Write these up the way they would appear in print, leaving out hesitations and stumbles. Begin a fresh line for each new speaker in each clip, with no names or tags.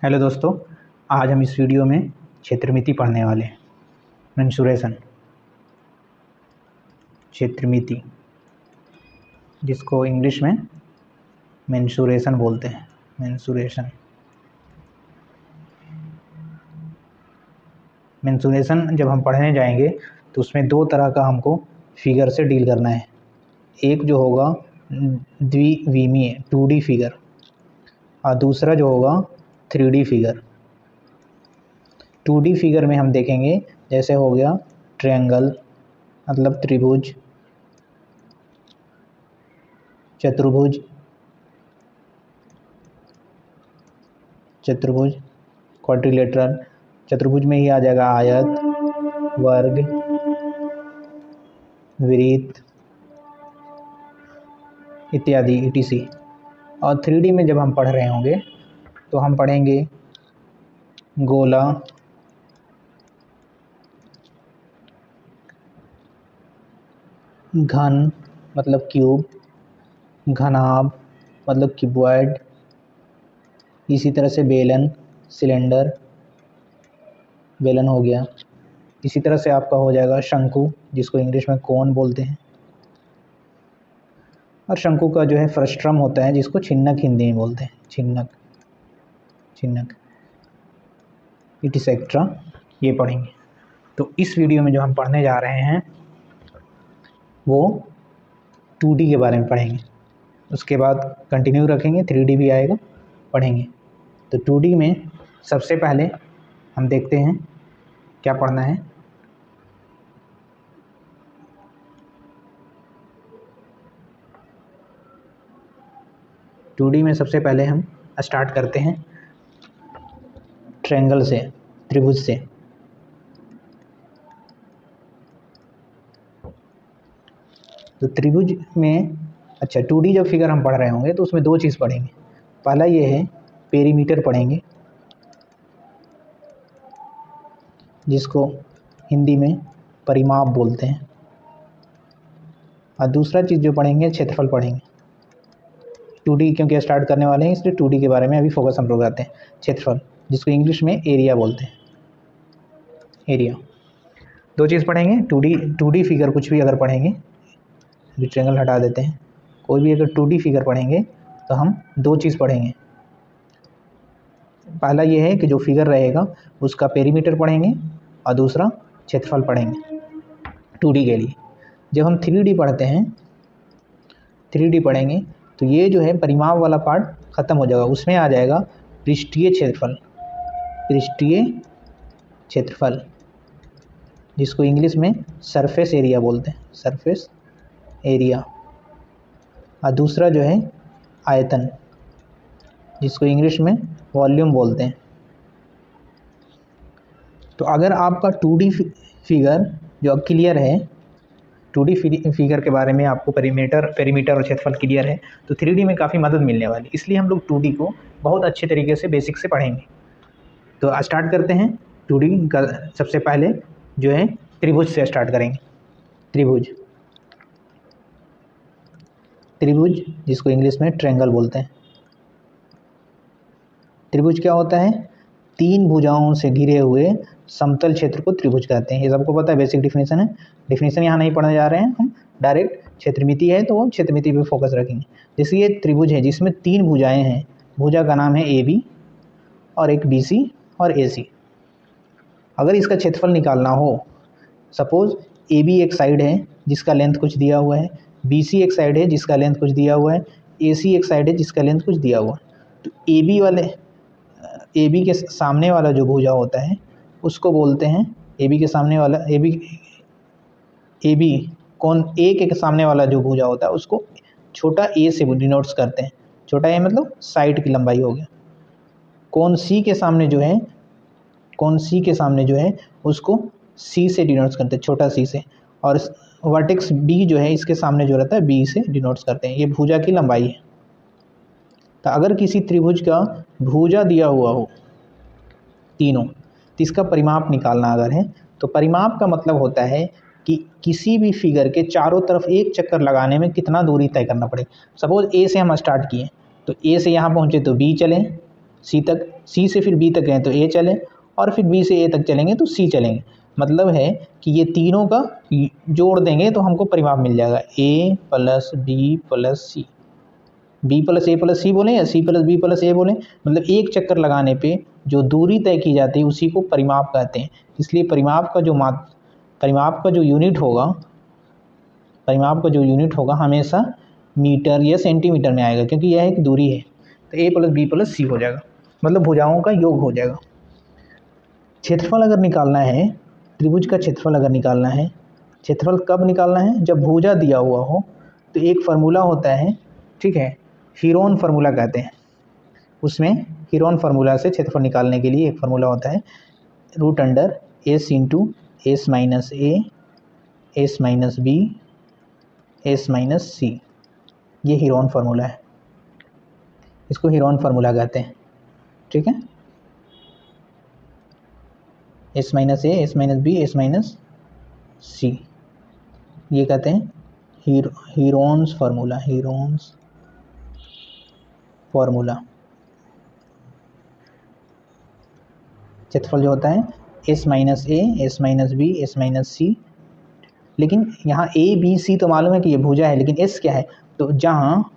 Hello दोस्तों, आज हम इस वीडियो में क्षेत्रमिति पढ़ने वाले हैं। मेंसुरेशन, क्षेत्रमिति, जिसको इंग्लिश में मेंसुरेशन बोलते हैं। मेंसुरेशन जब हम पढ़ने जाएंगे तो उसमें दो तरह का हमको फिगर से डील करना है। एक जो होगा द्विविमीय 2D फिगर और दूसरा जो होगा 3D फिगर। 2D फिगर में हम देखेंगे जैसे हो गया ट्रायंगल मतलब त्रिभुज, चतुर्भुज, क्वाड्रिलेटरल। चतुर्भुज में ही आ जाएगा आयत, वर्ग, वृत्त इत्यादि etc। और 3D में जब हम पढ़ रहे होंगे तो हम पढ़ेंगे गोला, घन मतलब क्यूब, घनाभ मतलब क्यूबॉइड, इसी तरह से बेलन, सिलेंडर, बेलन हो गया। इसी तरह से आपका हो जाएगा शंकु, जिसको इंग्लिश में कोन बोलते हैं। और शंकु का जो है फ्रस्ट्रम होता है, जिसको छिन्नक हिंदी में बोलते हैं। छिन्नक इटिसेक्ट्रा ये पढ़ेंगे। तो इस वीडियो में जो हम पढ़ने जा रहे हैं वो 2D के बारे में पढ़ेंगे। उसके बाद कंटिन्यू रखेंगे, 3D भी आएगा, पढ़ेंगे। तो 2D में सबसे पहले हम देखते हैं क्या पढ़ना है। टू डी में सबसे पहले हम स्टार्ट करते हैं ट्रायंगल से, त्रिभुज से। तो त्रिभुज में अच्छा 2D जब फिगर हम पढ़ रहे होंगे तो उसमें दो चीज़ पढ़ेंगे। पहला ये है पेरीमीटर पढ़ेंगे, जिसको हिंदी में परिमाप बोलते हैं। और दूसरा चीज़ जो पढ़ेंगे क्षेत्रफल पढ़ेंगे। 2D क्योंकि स्टार्ट करने वाले हैं इसलिए 2D के बारे में अभी फोकस हम लोग करते हैं। क्षेत्रफल, जिसको इंग्लिश में एरिया बोलते हैं। एरिया दो चीज़ पढ़ेंगे। 2D फिगर कुछ भी अगर पढ़ेंगे, अभी ट्रायंगल हटा देते हैं, कोई भी अगर 2D फिगर पढ़ेंगे तो हम दो चीज़ पढ़ेंगे। पहला ये है कि जो फिगर रहेगा उसका पेरीमीटर पढ़ेंगे और दूसरा क्षेत्रफल पढ़ेंगे 2D के लिए। जब हम 3D पढ़ते हैं, 3D पढ़ेंगे तो ये जो है परिमाप वाला पार्ट ख़त्म हो जाएगा। उसमें आ जाएगा पृष्ठीय क्षेत्रफल, जिसको इंग्लिश में सरफेस एरिया बोलते हैं। Surface area. और दूसरा जो है आयतन, जिसको इंग्लिश में वॉल्यूम बोलते हैं। तो अगर आपका 2D फिगर जो अब क्लियर है, 2D फिगर के बारे में आपको पेरीमीटर और क्षेत्रफल क्लियर है, तो 3D में काफ़ी मदद मिलने वाली। इसलिए हम लोग 2D को बहुत अच्छे तरीके से बेसिक से पढ़ेंगे। तो स्टार्ट करते हैं 2D का। सबसे पहले जो है त्रिभुज से स्टार्ट करेंगे। त्रिभुज जिसको इंग्लिश में ट्रायंगल बोलते हैं। त्रिभुज क्या होता है? तीन भुजाओं से घिरे हुए समतल क्षेत्र को त्रिभुज कहते हैं। ये सबको पता है, बेसिक डिफिनेशन है। डिफिनेशन यहाँ नहीं पढ़ने जा रहे हैं हम, डायरेक्ट क्षेत्रमिति है तो वो क्षेत्रमिति पे फोकस रखेंगे। जैसे ये त्रिभुज है जिसमें तीन भुजाएं हैं। भुजा का नाम है AB और एक BC और AC। अगर इसका क्षेत्रफल निकालना हो, सपोज AB एक साइड है जिसका लेंथ कुछ दिया हुआ है, BC एक साइड है जिसका लेंथ कुछ दिया हुआ है, AC एक साइड है जिसका लेंथ कुछ दिया हुआ है। तो AB के सामने वाला जो भुजा होता है उसको बोलते हैं, AB के सामने वाला AB कौन A के सामने वाला जो भुजा होता है उसको छोटा a से डिनोट्स करते हैं। छोटा a मतलब साइड की लंबाई हो गया। कौन C के सामने जो है उसको C से डिनोट्स करते हैं, छोटा c से। और वर्टेक्स B जो है इसके सामने जो रहता है B से डिनोट्स करते हैं। ये भुजा की लंबाई है। तो अगर किसी त्रिभुज का भुजा दिया हुआ हो तीनों, तो इसका परिमाप निकालना अगर है तो परिमाप का मतलब होता है कि किसी भी फिगर के चारों तरफ एक चक्कर लगाने में कितना दूरी तय करना पड़े। सपोज A से हम स्टार्ट किए तो A से यहाँ पहुँचे तो B चलें, सी तक, सी से फिर बी तक गए तो ए चले, और फिर बी से ए तक चलेंगे तो सी चलेंगे। मतलब है कि ये तीनों का जोड़ देंगे तो हमको परिमाप मिल जाएगा ए प्लस बी प्लस सी। बी प्लस ए प्लस सी बोलें या सी प्लस बी प्लस ए बोलें, मतलब एक चक्कर लगाने पे जो दूरी तय की जाती है उसी को परिमाप कहते हैं। इसलिए परिमाप का जो यूनिट होगा हमेशा मीटर या सेंटीमीटर में आएगा, क्योंकि यह एक दूरी है। तो ए प्लस बी प्लस सी हो जाएगा, मतलब भुजाओं का योग हो जाएगा। क्षेत्रफल अगर निकालना है, त्रिभुज का क्षेत्रफल अगर निकालना है, क्षेत्रफल कब निकालना है? जब भुजा दिया हुआ हो। तो एक फार्मूला होता है, ठीक है, हीरोन फार्मूला कहते हैं। उसमें हीरोन फार्मूला से क्षेत्रफल निकालने के लिए एक फार्मूला होता है root under S into S minus A S minus B S minus C. ये हीरोन फार्मूला है, इसको हीरोन फार्मूला कहते हैं, ठीक है। S minus A S minus B S minus C, ये कहते हैं हीरोन्स फार्मूला। क्षेत्रफल जो होता है S minus A S minus B S minus C. लेकिन यहाँ ए बी सी तो मालूम है कि ये भुजा है, लेकिन एस क्या है? तो जहाँ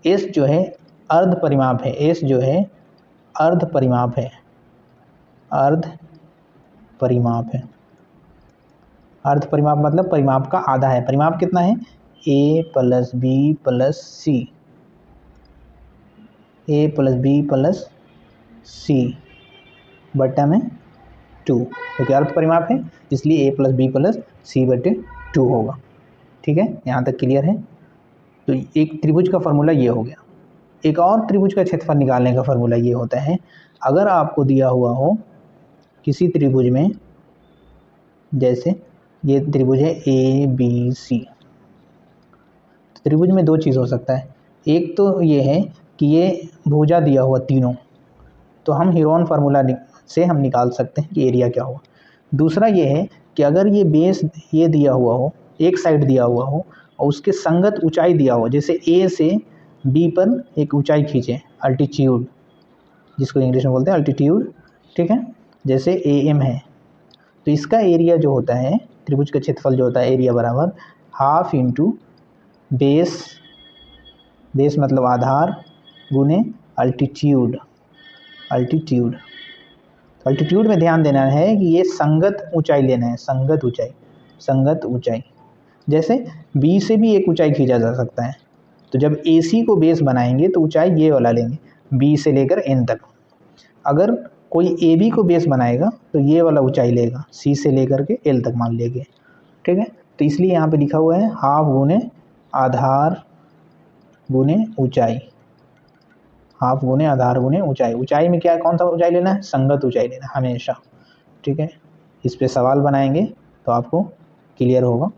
एस जो है अर्ध परिमाप है, एस जो है अर्ध परिमाप है, अर्ध परिमाप मतलब परिमाप का आधा है। परिमाप कितना है? ए प्लस बी प्लस सी, ए प्लस बी प्लस सी बट्टा में 2, क्योंकि अर्ध परिमाप है इसलिए ए प्लस बी प्लस सी बटे 2 होगा। ठीक है, यहाँ तक क्लियर है। तो एक त्रिभुज का फार्मूला ये हो गया। एक और त्रिभुज का क्षेत्रफल निकालने का फार्मूला ये होता है, अगर आपको दिया हुआ हो किसी त्रिभुज में, जैसे ये त्रिभुज है ए बी सी। त्रिभुज में दो चीज़ हो सकता है, एक तो ये है कि ये भुजा दिया हुआ तीनों, तो हम हीरोन फार्मूला से हम निकाल सकते हैं कि एरिया क्या होगा। दूसरा ये है कि अगर ये बेस ये दिया हुआ हो, एक साइड दिया हुआ हो और उसके संगत ऊंचाई दिया हो, जैसे ए से बी पर एक ऊंचाई खींचे, अल्टीट्यूड जिसको इंग्लिश में बोलते हैं अल्टीट्यूड, ठीक है, जैसे ए एम है, तो इसका एरिया जो होता है, त्रिभुज का क्षेत्रफल जो होता है एरिया बराबर हाफ इंटू बेस मतलब आधार गुने अल्टीट्यूड। अल्टीट्यूड में ध्यान देना है कि ये संगत ऊंचाई लेना है, संगत ऊंचाई। जैसे बी से भी एक ऊंचाई खींचा जा सकता है, तो जब AC को बेस बनाएंगे तो ऊंचाई ये वाला लेंगे, B से लेकर N तक। अगर कोई AB को बेस बनाएगा तो ये वाला ऊंचाई लेगा, C से लेकर के L तक मान लेंगे, ठीक है। तो इसलिए यहाँ पे लिखा हुआ है हाफ गुने आधार गुने ऊंचाई, हाफ गुने आधार गुने ऊंचाई। ऊंचाई में क्या, कौन सा ऊंचाई लेना है? संगत ऊंचाई लेना है हमेशा, ठीक है। इस पे सवाल बनाएंगे तो आपको क्लियर होगा।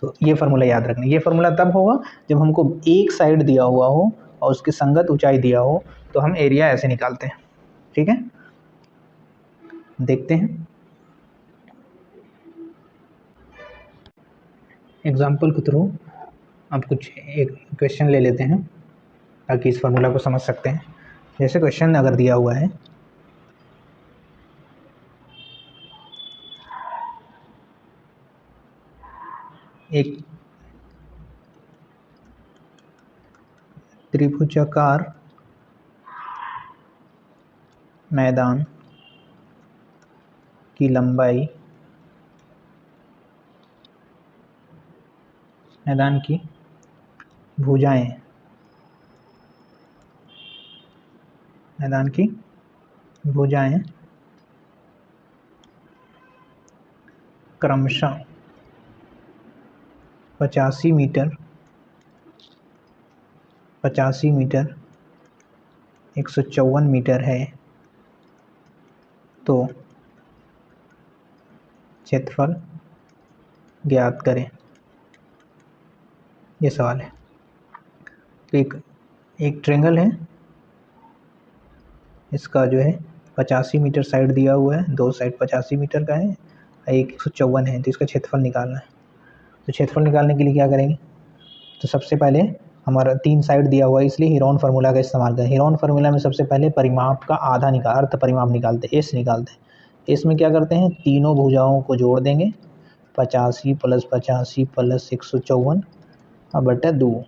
तो ये फार्मूला याद रखना। ये फार्मूला तब होगा जब हमको एक साइड दिया हुआ हो और उसके संगत ऊंचाई दिया हो, तो हम एरिया ऐसे निकालते हैं, ठीक है। देखते हैं एग्जाम्पल के थ्रू, अब कुछ एक क्वेश्चन ले लेते हैं ताकि इस फार्मूला को समझ सकते हैं। जैसे क्वेश्चन अगर दिया हुआ है, एक त्रिभुजाकार मैदान की लंबाई, मैदान की भुजाएं, मैदान की भुजाएं क्रमशः 85 मीटर 154 मीटर है, तो क्षेत्रफल ज्ञात करें। ये सवाल है। तो एक ट्रेंगल है, इसका जो है 85 मीटर साइड दिया हुआ है, दो साइड 85 मीटर का है, एक 154 है, तो इसका क्षेत्रफल निकालना है। तो क्षेत्रफल निकालने के लिए क्या करेंगे? तो सबसे पहले हमारा 3 साइड दिया हुआ है, इसलिए हीरोन फार्मूला का इस्तेमाल करें। हीरोन फार्मूला में सबसे पहले परिमाप का आधा अर्थ परिमाप निकालते हैं, एस निकालते हैं। इसमें क्या करते हैं, तीनों भुजाओं को जोड़ देंगे, 85 + 85 + 154 और बटा 2।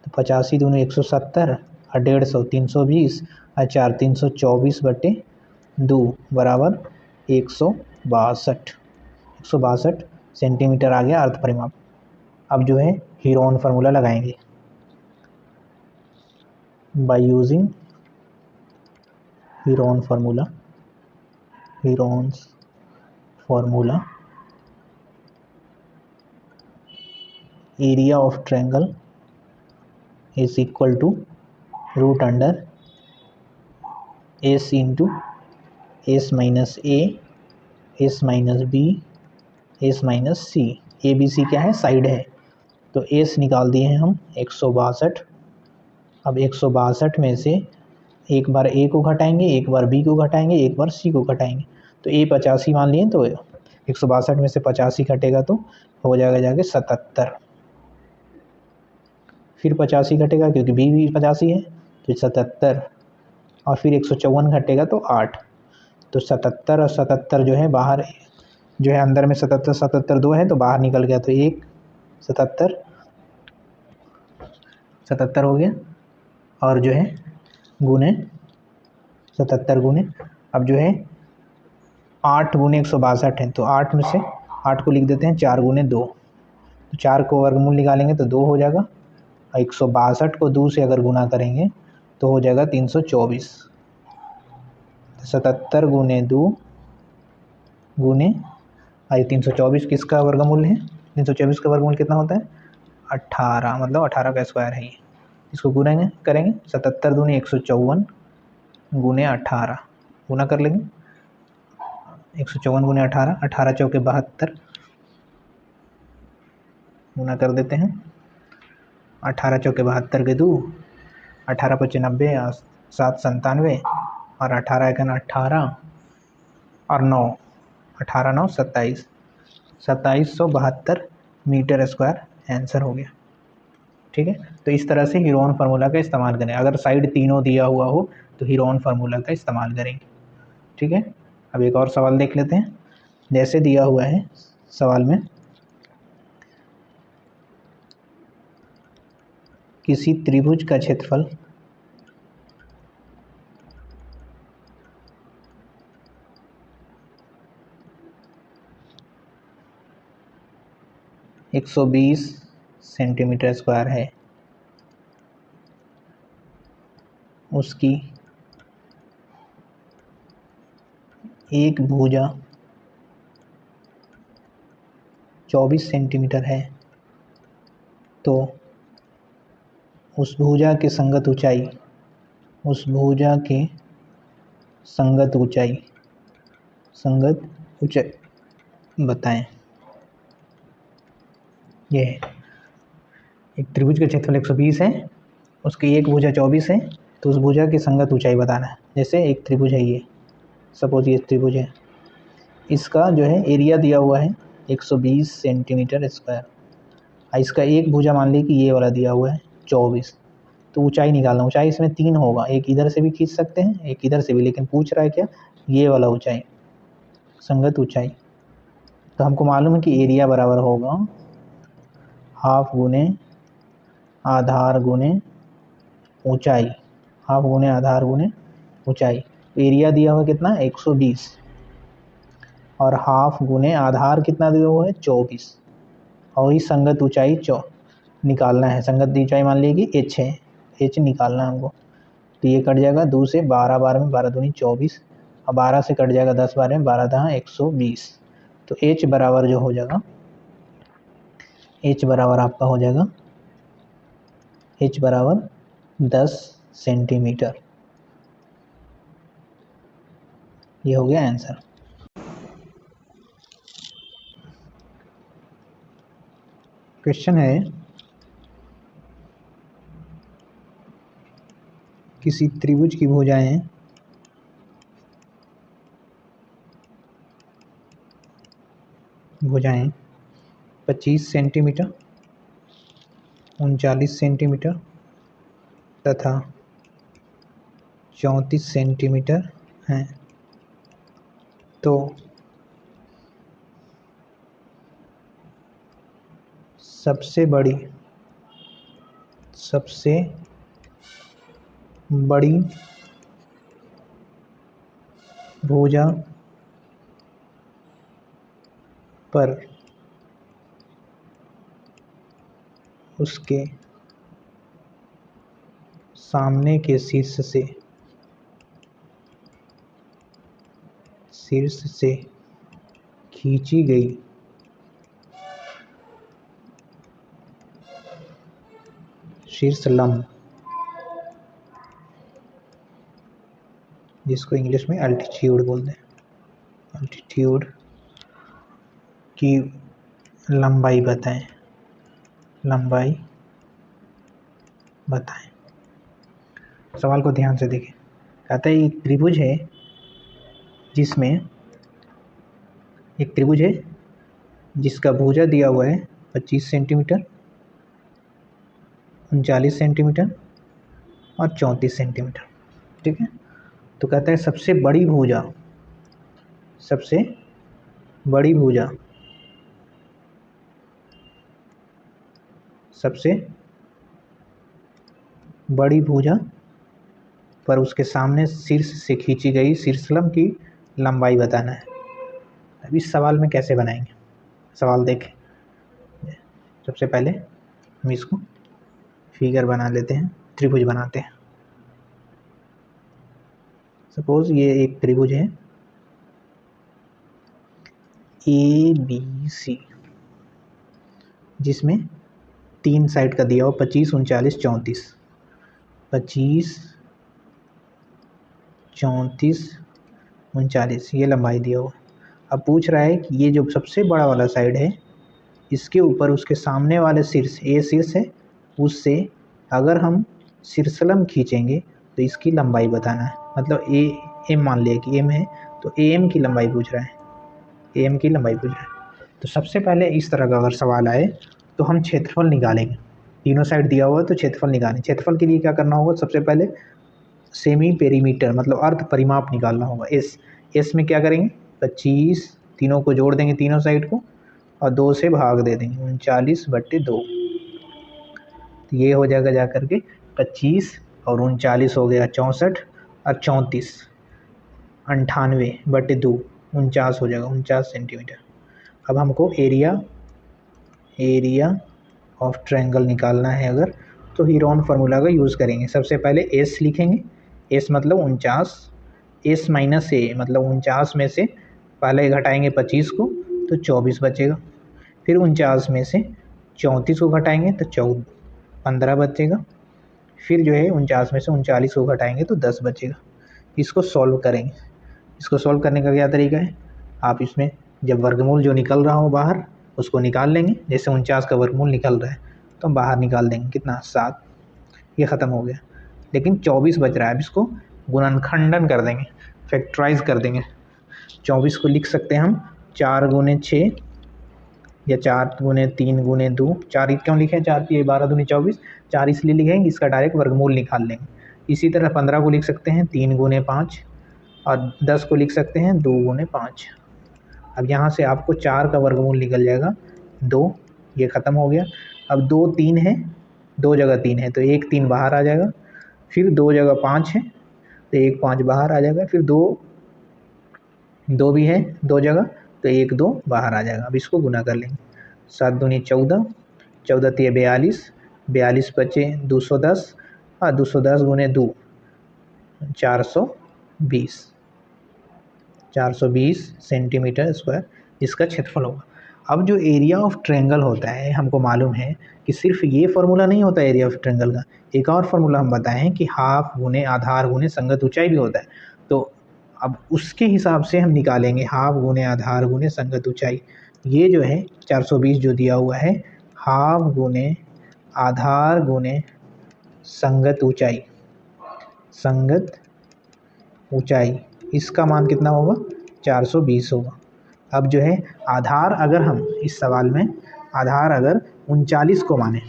तो 85 दूनी 170 और 150 320 और 4 324/2 बराबर 162 सेंटीमीटर आ गया अर्थ परिमाप। अब जो है हीरोन फार्मूला लगाएंगे। By using Heron formula area of triangle is equal to √(s into s minus a, s minus b, s minus c। A B C क्या है, साइड है, तो एस निकाल दिए हैं हम 162। अब 162 में से एक बार ए को घटाएंगे, एक बार बी को घटाएंगे, एक बार सी को घटाएंगे। तो ए 85 मान लिए, तो 162 में से 85 घटेगा तो हो जाएगा जाके 77। फिर 85 घटेगा क्योंकि बी भी 85 है, तो 77 और फिर 154 घटेगा तो 8। तो 77 और 77 जो है बाहर, जो है अंदर में 77 77 2 है, तो बाहर निकल गया, तो 77 हो गया। और जो है गुने 77 गुने, अब जो है 8 गुने 162 है, तो 8 में से 8 को लिख देते हैं 4 गुने 2, तो 4 को वर्गमूल निकालेंगे तो 2 हो जाएगा। 162 को 2 से अगर गुना करेंगे तो हो जाएगा 324। 77 गुने 2 गुने 324 किसका वर्गमूल है, 324 का वर्गमूल कितना होता है, 18, मतलब 18 का स्क्वायर है ये। इसको गुनेंगे करेंगे, 77 दूनी 154 गुने 18 गुना कर लेंगे, 154 गुने 18, 18 चौके 72 गुना कर देते हैं, 18 चौके 72 के 2, 18 × 5 = 90 और 7 = 97 और 18 × 18 और 9, 18 9 27, 2772 मीटर स्क्वायर आंसर हो गया। ठीक है, तो इस तरह से हीरोन फार्मूला का इस्तेमाल करें। अगर साइड तीनों दिया हुआ हो तो हीरोन फार्मूला का इस्तेमाल करेंगे। ठीक है, अब एक और सवाल देख लेते हैं। जैसे दिया हुआ है सवाल में, किसी त्रिभुज का क्षेत्रफल 120 सेंटीमीटर स्क्वायर है, उसकी एक भुजा 24 सेंटीमीटर है, तो उस भुजा की संगत ऊंचाई बताएं। ये है, एक त्रिभुज का क्षेत्रफल 120 है, उसकी एक भुजा 24 है, तो उस भुजा की संगत ऊंचाई बताना है। जैसे एक त्रिभुज है ये, सपोज ये त्रिभुज है, इसका जो है एरिया दिया हुआ है 120 सेंटीमीटर स्क्वायर, इसका एक भुजा मान ली कि ये वाला दिया हुआ है 24, तो ऊंचाई निकालना। ऊंचाई इसमें 3 होगा, एक इधर से भी खींच सकते हैं, एक इधर से भी, लेकिन पूछ रहा है क्या, ये वाला ऊंचाई, संगत ऊंचाई। तो हमको मालूम है कि एरिया बराबर होगा हाफ गुने आधार गुने ऊंचाई, हाफ गुने आधार गुने ऊंचाई। एरिया दिया हुआ कितना, 120, और हाफ गुने आधार कितना दिया हुआ है, 24, और वही संगत ऊंचाई निकालना है। संगत ऊंचाई मान लीजिए कि h है, h निकालना है हमको। तो ये कट जाएगा 2 से, 12 12 में 12 दूनी 24, और 12 से कट जाएगा 10 12 में 12 10 120। तो h बराबर जो हो जाएगा, h बराबर आपका हो जाएगा, h बराबर 10 सेंटीमीटर। ये हो गया आंसर। क्वेश्चन है, किसी त्रिभुज की भुजाएं 25 सेंटीमीटर 39 सेंटीमीटर तथा 34 सेंटीमीटर हैं, तो सबसे बड़ी भुजा पर उसके सामने के शीर्ष से खींची गई शीर्षलंब, जिसको इंग्लिश में अल्टीट्यूड बोलते हैं, अल्टीट्यूड की लंबाई बताएं। सवाल को ध्यान से देखें। कहता है एक त्रिभुज है जिसका भुजा दिया हुआ है 25 सेंटीमीटर, 39 सेंटीमीटर और 34 सेंटीमीटर। ठीक है, तो कहता है सबसे बड़ी भुजा पर उसके सामने शीर्ष से खींची गई शीर्षलंब की लंबाई बताना है। अब इस सवाल में कैसे बनाएंगे, सवाल देखें। सबसे पहले हम इसको फिगर बना लेते हैं, त्रिभुज बनाते हैं। सपोज ये एक त्रिभुज है ABC, जिसमें 3 साइड का दिया हो 25, 39, 34, 25, 34, 39 ये लंबाई दिया हो। अब पूछ रहा है कि ये जो सबसे बड़ा वाला साइड है, इसके ऊपर उसके सामने वाले शीर्ष, ए शीर्ष है, उससे अगर हम शीर्षलंब खींचेंगे तो इसकी लंबाई बताना है। मतलब AM मान लिया कि M है, तो AM की लंबाई पूछ रहा है, AM की लंबाई पूछ रहा है। तो सबसे पहले इस तरह का अगर सवाल आए तो हम क्षेत्रफल निकालेंगे। तीनों साइड दिया हुआ है तो क्षेत्रफल निकालें। क्षेत्रफल के लिए क्या करना होगा, सबसे पहले सेमी पेरीमीटर मतलब अर्ध परिमाप निकालना होगा। एस में क्या करेंगे, 25 तीनों को जोड़ देंगे, तीनों साइड को, और 2 से भाग दे देंगे, 39/2। तो ये हो जाएगा जा करके 25 और 39 हो गया 64 और 34 98/2 49 हो जाएगा, 49 सेंटीमीटर। अब हमको एरिया ऑफ ट्रायंगल निकालना है अगर, तो हीरोन फार्मूला का यूज़ करेंगे। सबसे पहले एस लिखेंगे, एस मतलब 49, एस माइनस ए मतलब 49 में से पहले घटाएंगे 25 को तो 24 बचेगा, फिर 49 में से 34 को घटाएंगे तो 15 बचेगा, फिर जो है 49 में से 39 को घटाएंगे तो 10 बचेगा। इसको सॉल्व करेंगे। इसको सॉल्व करने का क्या तरीका है, आप इसमें जब वर्गमूल जो निकल रहा हो बाहर उसको निकाल लेंगे। जैसे 49 का वर्गमूल निकल रहा है तो हम बाहर निकाल देंगे, कितना 7, ये ख़त्म हो गया। लेकिन 24 बच रहा है, अब इसको गुणनखंडन कर देंगे, फैक्टराइज कर देंगे। 24 को लिख सकते हैं हम 4 × 6 या 4 × 3 × 2। 4 क्यों लिखे, 4 की 12 दूनी 24, 4 इसलिए लिखेंगे इसका डायरेक्ट वर्गमूल निकाल लेंगे। इसी तरह 15 को लिख सकते हैं 3 × 5 और 10 को लिख सकते हैं 2 × 5। अब यहाँ से आपको 4 का वर्गमूल निकल जाएगा 2, ये ख़त्म हो गया। अब 2 3 है, 2 जगह 3 है तो 1 3 बाहर आ जाएगा, फिर 2 जगह 5 है तो 1 5 बाहर आ जाएगा, फिर 2 भी है 2 जगह तो 1 2 बाहर आ जाएगा। अब इसको गुना कर लेंगे, 7 दूनी 14, 14 3 42, 42 बचे 210 और 210 × 2 420 सेंटीमीटर स्क्वायर इसका क्षेत्रफल होगा। अब जो एरिया ऑफ ट्रायंगल होता है, हमको मालूम है कि सिर्फ ये फार्मूला नहीं होता एरिया ऑफ ट्रायंगल का, एक और फार्मूला हम बताए हैं कि हाफ गुने आधार गुने संगत ऊंचाई भी होता है। तो अब उसके हिसाब से हम निकालेंगे हाफ गुने आधार गुने संगत ऊंचाई। ये जो है 420 जो दिया हुआ है, हाफ गुने आधार गुने संगत ऊंचाई, इसका मान कितना होगा 420 होगा। अब जो है आधार, अगर हम इस सवाल में आधार अगर 39 को माने,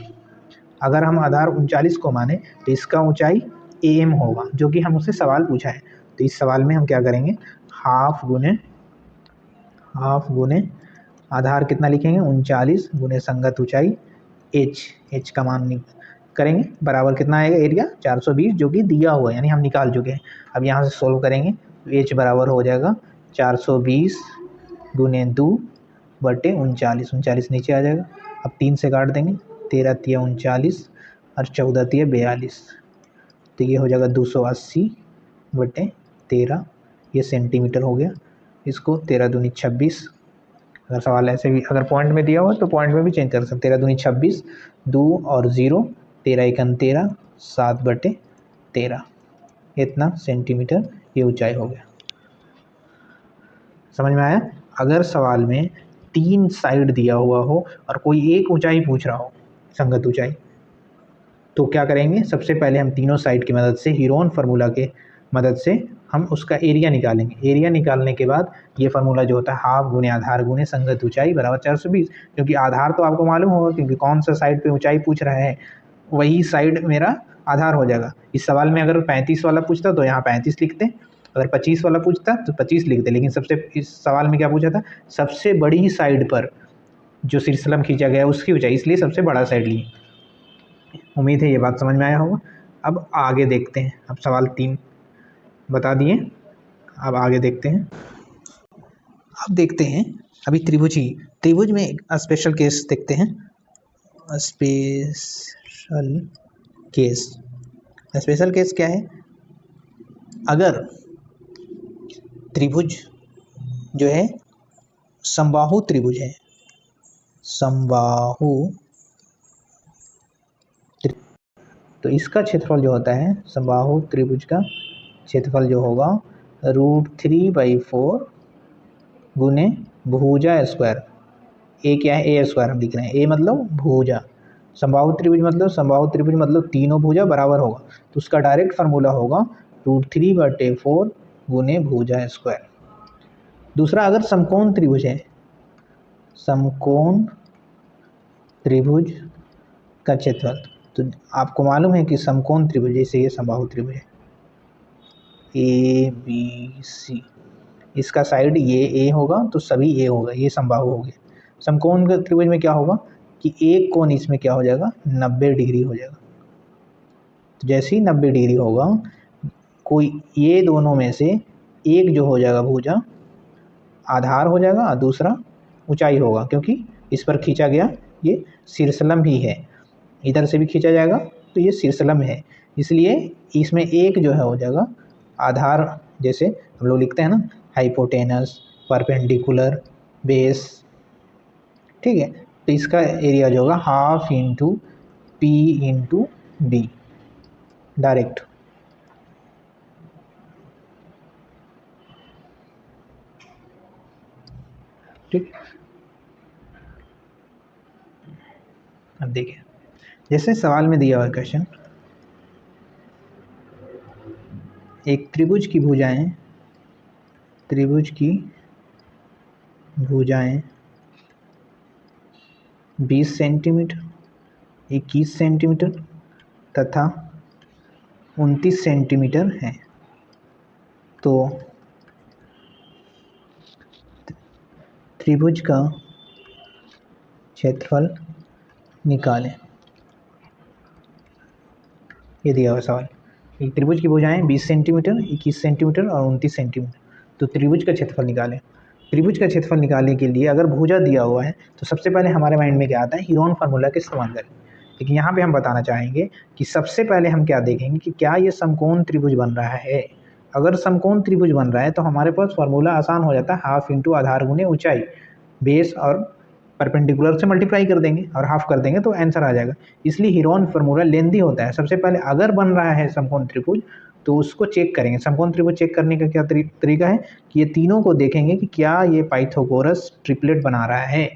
अगर हम आधार 39 को माने तो इसका ऊंचाई AM होगा, जो कि हम उससे सवाल पूछा है। तो इस सवाल में हम क्या करेंगे, हाफ गुने आधार कितना लिखेंगे 39 गुने संगत ऊंचाई h का मान करेंगे, बराबर कितना आएगा एरिया 420, जो कि दिया हुआ है, यानी हम निकाल चुके हैं। अब यहाँ से सोल्व करेंगे तो h बराबर हो जाएगा 420 गुने 2 बटे 39 नीचे आ जाएगा। अब 3 से काट देंगे, 13 तिया 39 और 14 तिया 42, तो ये हो जाएगा 280 बटे 13, ये सेंटीमीटर हो गया। इसको 13 दूनी 26, अगर सवाल ऐसे भी अगर पॉइंट में दिया हुआ तो पॉइंट में भी चेंज कर सकते। 13 दूनी 26, 2 और 0, 13 एकन 13, 7 बटे 13, इतना सेंटीमीटर ये ऊंचाई हो गया। समझ में आया। अगर सवाल में 3 साइड दिया हुआ हो और कोई एक ऊंचाई पूछ रहा हो, संगत ऊंचाई, तो क्या करेंगे, सबसे पहले हम तीनों साइड की मदद से हीरोन फार्मूला के मदद से हम उसका एरिया निकालेंगे। एरिया निकालने के बाद ये फार्मूला जो होता है हाफ गुने आधार गुने संगत ऊंचाई बराबर 420, क्योंकि आधार तो आपको मालूम होगा क्योंकि कौन सा साइड पे ऊंचाई पूछ रहा है वही साइड मेरा आधार हो जाएगा। इस सवाल में अगर 35 वाला पूछता तो यहाँ 35 लिखते, अगर 25 वाला पूछता तो 25 लिखते, लेकिन सबसे इस सवाल में क्या पूछा था, सबसे बड़ी साइड पर जो शीर्षलम खींचा गया उसकी ऊंचाई, इसलिए सबसे बड़ा साइड लिए। उम्मीद है ये बात समझ में आया होगा। अब आगे देखते हैं, अब सवाल 3 बता दिए, अब आगे देखते हैं। अब देखते हैं अभी त्रिभुज में एक स्पेशल केस देखते हैं। स्पेशल केस क्या है, अगर त्रिभुज जो है समबाहु त्रिभुज है, तो इसका क्षेत्रफल जो होता है समबाहु त्रिभुज का क्षेत्रफल जो होगा √3/4 गुने भुजा स्क्वायर। ए क्या है, ए स्क्वायर हम लिख रहे हैं, ए मतलब भुजा, समबाहु त्रिभुज मतलब तीनों भुजा बराबर होगा, तो उसका डायरेक्ट फार्मूला होगा √3/4 गुने भुजा स्क्वायर। दूसरा, अगर समकोण त्रिभुज है, समकोण त्रिभुज का क्षेत्रफल, तो आपको मालूम है कि समकोण त्रिभुज जैसे ये समबाहु त्रिभुज है ABC, इसका साइड ये A होगा तो सभी A होगा, ये समबाहु हो गया। समकोण त्रिभुज में क्या होगा कि एक कोण इसमें क्या हो जाएगा 90 डिग्री हो जाएगा। तो जैसे ही 90 डिग्री होगा, कोई ये दोनों में से एक जो हो जाएगा भुजा आधार हो जाएगा और दूसरा ऊंचाई होगा, क्योंकि इस पर खींचा गया ये शीर्षलम ही है, इधर से भी खींचा जाएगा तो ये शीर्षलम है, इसलिए इसमें एक जो है हो जाएगा आधार, जैसे हम लोग लिखते हैं ना हाइपोटेनस, परपेंडिकुलर, बेस, ठीक है। तो इसका एरिया जो होगा half into P into B direct. ठीक, अब देखिए जैसे सवाल में दिया हुआ क्वेश्चन, एक त्रिभुज की भुजाएं 20 सेंटीमीटर, 21 सेंटीमीटर तथा 29 सेंटीमीटर हैं। तो त्रिभुज का क्षेत्रफल निकालें, ये दिया हुआ सवाल। एक त्रिभुज की भुजाएं 20 सेंटीमीटर, 21 सेंटीमीटर और 29 सेंटीमीटर, तो त्रिभुज का क्षेत्रफल निकालें। त्रिभुज का क्षेत्रफल निकालने के लिए अगर भुजा दिया हुआ है तो सबसे पहले हमारे माइंड में क्या आता है, हीरोन फार्मूला का इस्तेमाल करें। लेकिन यहाँ पे हम बताना चाहेंगे कि सबसे पहले हम क्या देखेंगे कि क्या ये समकोण त्रिभुज बन रहा है। अगर समकोण त्रिभुज बन रहा है तो हमारे पास फार्मूला आसान हो जाता है, हाफ इंटू आधार गुने ऊंचाई, बेस और परपेंडिकुलर से मल्टीप्लाई कर देंगे और हाफ कर देंगे तो आंसर आ जाएगा। इसलिए हीरोन फार्मूला लेंदी होता है। सबसे पहले अगर बन रहा है समकोण त्रिभुज तो उसको चेक करेंगे। समकोण त्रिभुज चेक करने का क्या तरीका है कि ये तीनों को देखेंगे कि क्या ये पाइथागोरस ट्रिपलेट बना रहा है।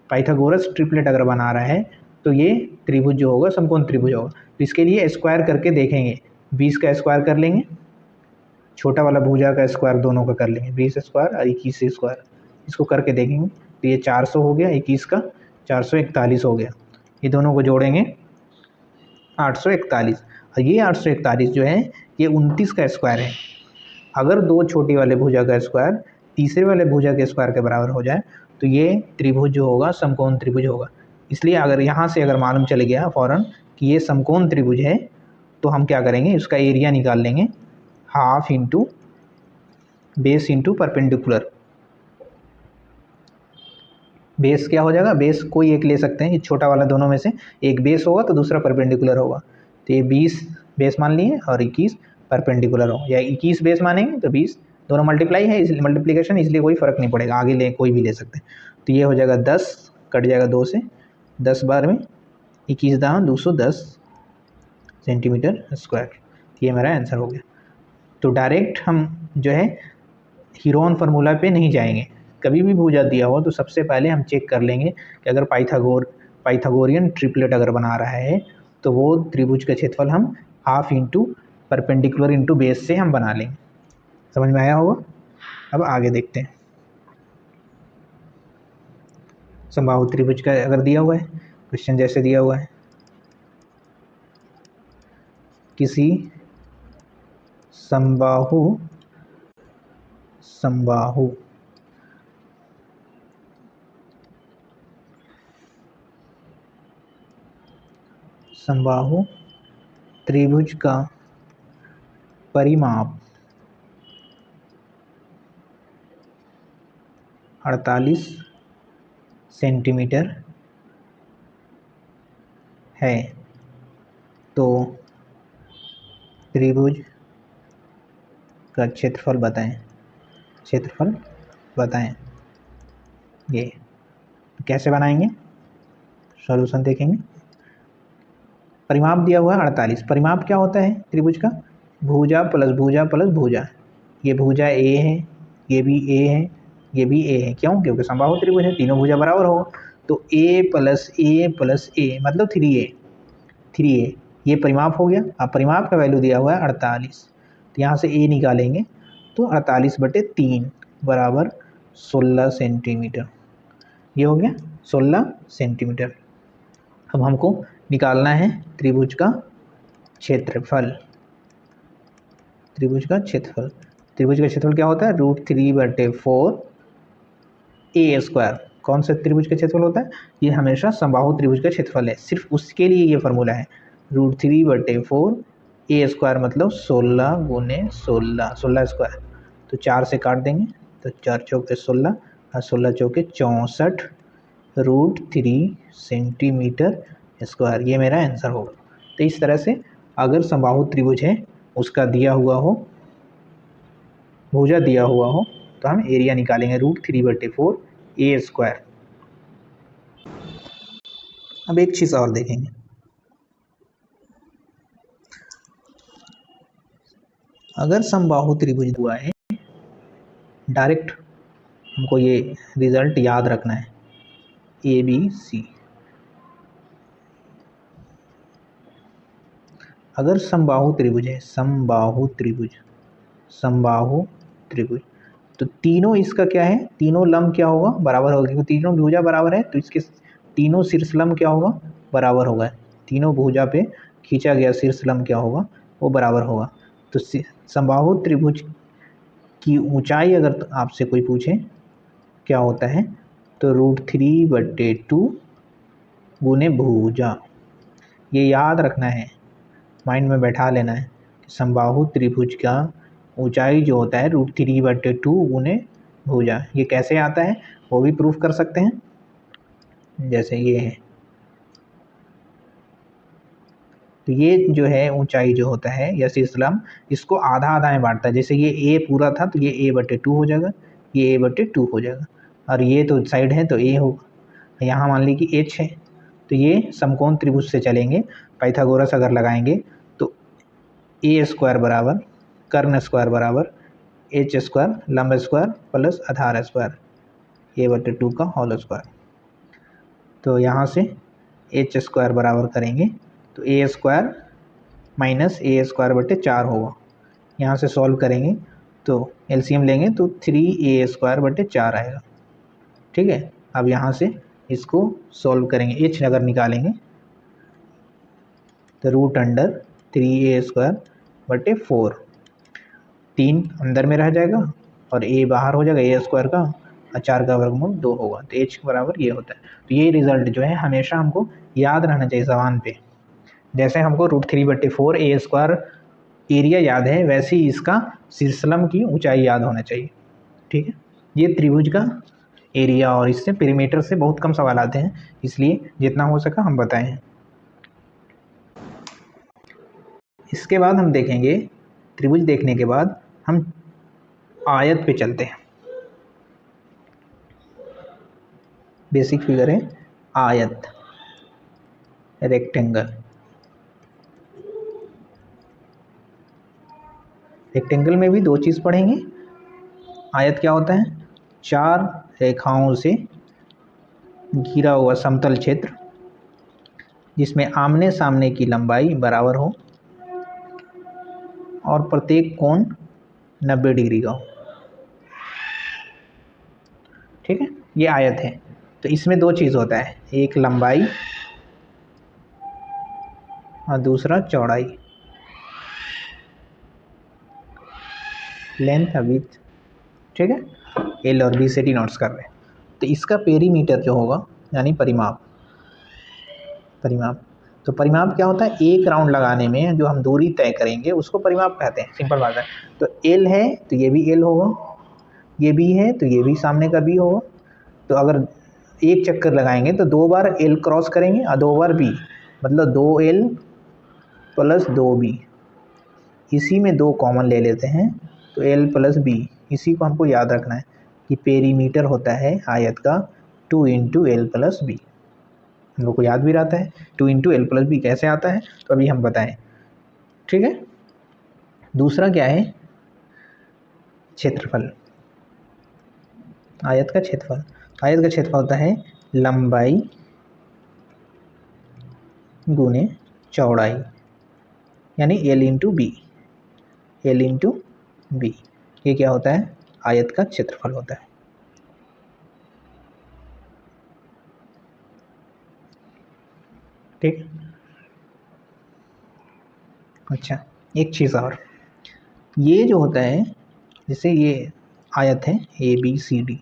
पाइथागोरस ट्रिपलेट अगर बना रहा है तो ये त्रिभुज जो होगा समकोण त्रिभुज होगा। तो इसके लिए स्क्वायर करके देखेंगे, 20 का स्क्वायर कर लेंगे, छोटा वाला भुजा का स्क्वायर दोनों का कर लेंगे, 20 स्क्वायर और 21 स्क्वायर, इसको करके देखेंगे तो ये 400 हो गया, 21 का 441 हो गया। ये दोनों को जोड़ेंगे 841, और ये 841 जो है ये 29 का स्क्वायर है। अगर दो छोटी वाले भुजा का स्क्वायर तीसरे वाले भुजा के स्क्वायर के बराबर हो जाए तो ये त्रिभुज जो होगा समकोण त्रिभुज होगा। इसलिए अगर यहाँ से अगर मालूम चल गया फ़ौरन कि ये समकोण त्रिभुज है तो हम क्या करेंगे, उसका एरिया निकाल लेंगे, half into base into perpendicular. Base क्या हो जाएगा, बेस कोई एक ले सकते हैं, ये छोटा वाला दोनों में से एक बेस होगा तो दूसरा परपेंडिकुलर होगा। तो ये 20 बेस मान लिए और 21 परपेंडिकुलर हो, या 21 बेस मानेंगे तो 20 दोनों मल्टीप्लाई है, इसलिए मल्टीप्लिकेशन, इसलिए कोई फ़र्क नहीं पड़ेगा, आगे ले कोई भी ले सकते हैं। तो ये हो जाएगा 10 कट जाएगा 2 से, 10 बार में 21 दाँ 210 सेंटीमीटर स्क्वायर। ये मेरा आंसर हो गया। तो डायरेक्ट हम जो है हीरोन फार्मूला पे नहीं जाएंगे, कभी भी भुजा दिया हो तो सबसे पहले हम चेक कर लेंगे कि अगर पाइथागोरियन ट्रिपलेट अगर बना रहा है तो वो त्रिभुज का क्षेत्रफल हम half into perpendicular into base से हम बना लेंगे। समझ में आया होगा। अब आगे देखते हैं। समबाहु त्रिभुज का अगर दिया हुआ है क्वेश्चन, जैसे दिया हुआ है, किसी समबाहु त्रिभुज का परिमाप 48 सेंटीमीटर है तो त्रिभुज का क्षेत्रफल बताएं। ये कैसे बनाएंगे, सॉल्यूशन देखेंगे। परिमाप दिया हुआ है 48, परिमाप क्या होता है त्रिभुज का, भुजा प्लस भुजा प्लस भुजा। ये भुजा ए है, ये भी ए है, ये भी ए है, क्यों, क्योंकि समबाहु त्रिभुज है, तीनों भुजा बराबर होगा। तो ए प्लस ए मतलब 3a, ये परिमाप हो गया। अब परिमाप का वैल्यू दिया हुआ है 48, तो यहाँ से ए निकालेंगे तो 48/3 बराबर 16 सेंटीमीटर। ये हो गया 16 सेंटीमीटर। अब हमको निकालना है त्रिभुज का क्षेत्रफल। त्रिभुज का क्षेत्रफल क्या होता है, √3/4 ए स्क्वायर। कौन सा त्रिभुज का क्षेत्रफल होता है, ये हमेशा समबाहु त्रिभुज का क्षेत्रफल है, सिर्फ उसके लिए ये फार्मूला है। √3/4 ए स्क्वायर मतलब 16 गुने 16 स्क्वायर। तो 4 से काट देंगे तो 4 चौके 16 और 16 चौके 64 √3 सेंटीमीटर स्क्वायर। ये मेरा आंसर होगा। तो इस तरह से अगर समबाहु त्रिभुज है, उसका दिया हुआ हो, भुजा दिया हुआ हो, तो हम एरिया निकालेंगे √3/4 ए स्क्वायर। अब एक चीज़ और देखेंगे, अगर समबाहु त्रिभुज हुआ है, डायरेक्ट हमको ये रिजल्ट याद रखना है, ABC। अगर समबाहु त्रिभुज है, समबाहु त्रिभुज, तो तीनों इसका क्या है, तीनों लंब क्या होगा, बराबर होगा, क्योंकि तीनों भुजा बराबर है तो इसके तीनों शीर्ष लंब क्या होगा, बराबर होगा। तीनों भुजा पे खींचा गया शीर्ष लंब क्या होगा, वो बराबर होगा। तो समबाहु त्रिभुज की ऊंचाई अगर आपसे कोई पूछे क्या होता है, तो √3/2 गुने भुजा। ये याद रखना है, माइंड में बैठा लेना है कि समबाहु त्रिभुज का ऊंचाई जो होता है √3/2 गुने भुजा। ये कैसे आता है वो भी प्रूफ कर सकते हैं, जैसे ये है। तो ये जो है ऊंचाई जो होता है या शीर्षलंब, इसको आधा आधा में बांटता है। जैसे ये ए पूरा था तो ये a/2 हो जाएगा, ये a/2 हो जाएगा, और ये तो साइड है तो ए होगा। यहाँ मान ली कि h है, तो ये समकोण त्रिभुज से चलेंगे, पाइथागोरस अगर लगाएंगे तो ए स्क्वायर बराबर कर्ण स्क्वायर बराबर h स्क्वायर लंब स्क्वायर प्लस आधार स्क्वायर a/2 का होल स्क्वायर। तो यहाँ से h स्क्वायर बराबर करेंगे तो ए स्क्वायर माइनस a²/4 होगा। यहाँ से सॉल्व करेंगे तो एलसीएम लेंगे तो 3a²/4 आएगा। ठीक है, अब यहाँ से इसको सॉल्व करेंगे, h अगर निकालेंगे तो रूट अंडर 3a² बटे 4, 3 अंदर में रह जाएगा और a बाहर हो जाएगा a² का, और 4 का वर्गमूल 2 होगा, तो h के बराबर ये होता है। तो ये रिजल्ट जो है हमेशा हमको याद रहना चाहिए जबान पे। जैसे हमको √3/4 a² एरिया याद है, वैसे ही इसका सिरसलम की ऊंचाई याद होना चाहिए। ठीक है, ये त्रिभुज का एरिया, और इससे पेरीमीटर से बहुत कम सवाल आते हैं, इसलिए जितना हो सका हम बताएं। इसके बाद हम देखेंगे, त्रिभुज देखने के बाद हम आयत पे चलते हैं। बेसिक फिगर है आयत, रेक्टेंगल। रेक्टेंगल में भी दो चीज़ पढ़ेंगे। आयत क्या होता है? 4 रेखाओं से घिरा हुआ समतल क्षेत्र जिसमें आमने सामने की लंबाई बराबर हो और प्रत्येक कोण 90 डिग्री का हो। ठीक है, ये आयत है। तो इसमें दो चीज़ होता है, एक लंबाई और दूसरा चौड़ाई, लेंथ और विड्थ। ठीक है, एल और बी से डिनोट्स कर रहे हैं। तो इसका पेरीमीटर जो होगा, यानी परिमाप, तो परिमाप क्या होता है? एक राउंड लगाने में जो हम दूरी तय करेंगे उसको परिमाप कहते हैं, सिंपल बात है। तो एल है तो ये भी एल होगा, ये बी है तो ये भी सामने का बी होगा। तो अगर एक चक्कर लगाएंगे तो 2 बार एल क्रॉस करेंगे और 2 बार बी, मतलब 2l + 2b। इसी में 2 कॉमन ले लेते हैं तो l + b। इसी को हमको याद रखना है कि पेरीमीटर होता है आयत का 2 × l + b। हम लोग को याद भी रहता है 2 × l + b कैसे आता है, तो अभी हम बताएं। ठीक है, दूसरा क्या है? क्षेत्रफल। आयत का क्षेत्रफल, आयत का क्षेत्रफल होता है लंबाई गुने चौड़ाई, यानी l × b, l × b। ये क्या होता है? आयत का क्षेत्रफल होता है। ठीक, अच्छा एक चीज़ और, ये जो होता है, जैसे ये आयत है ABCD,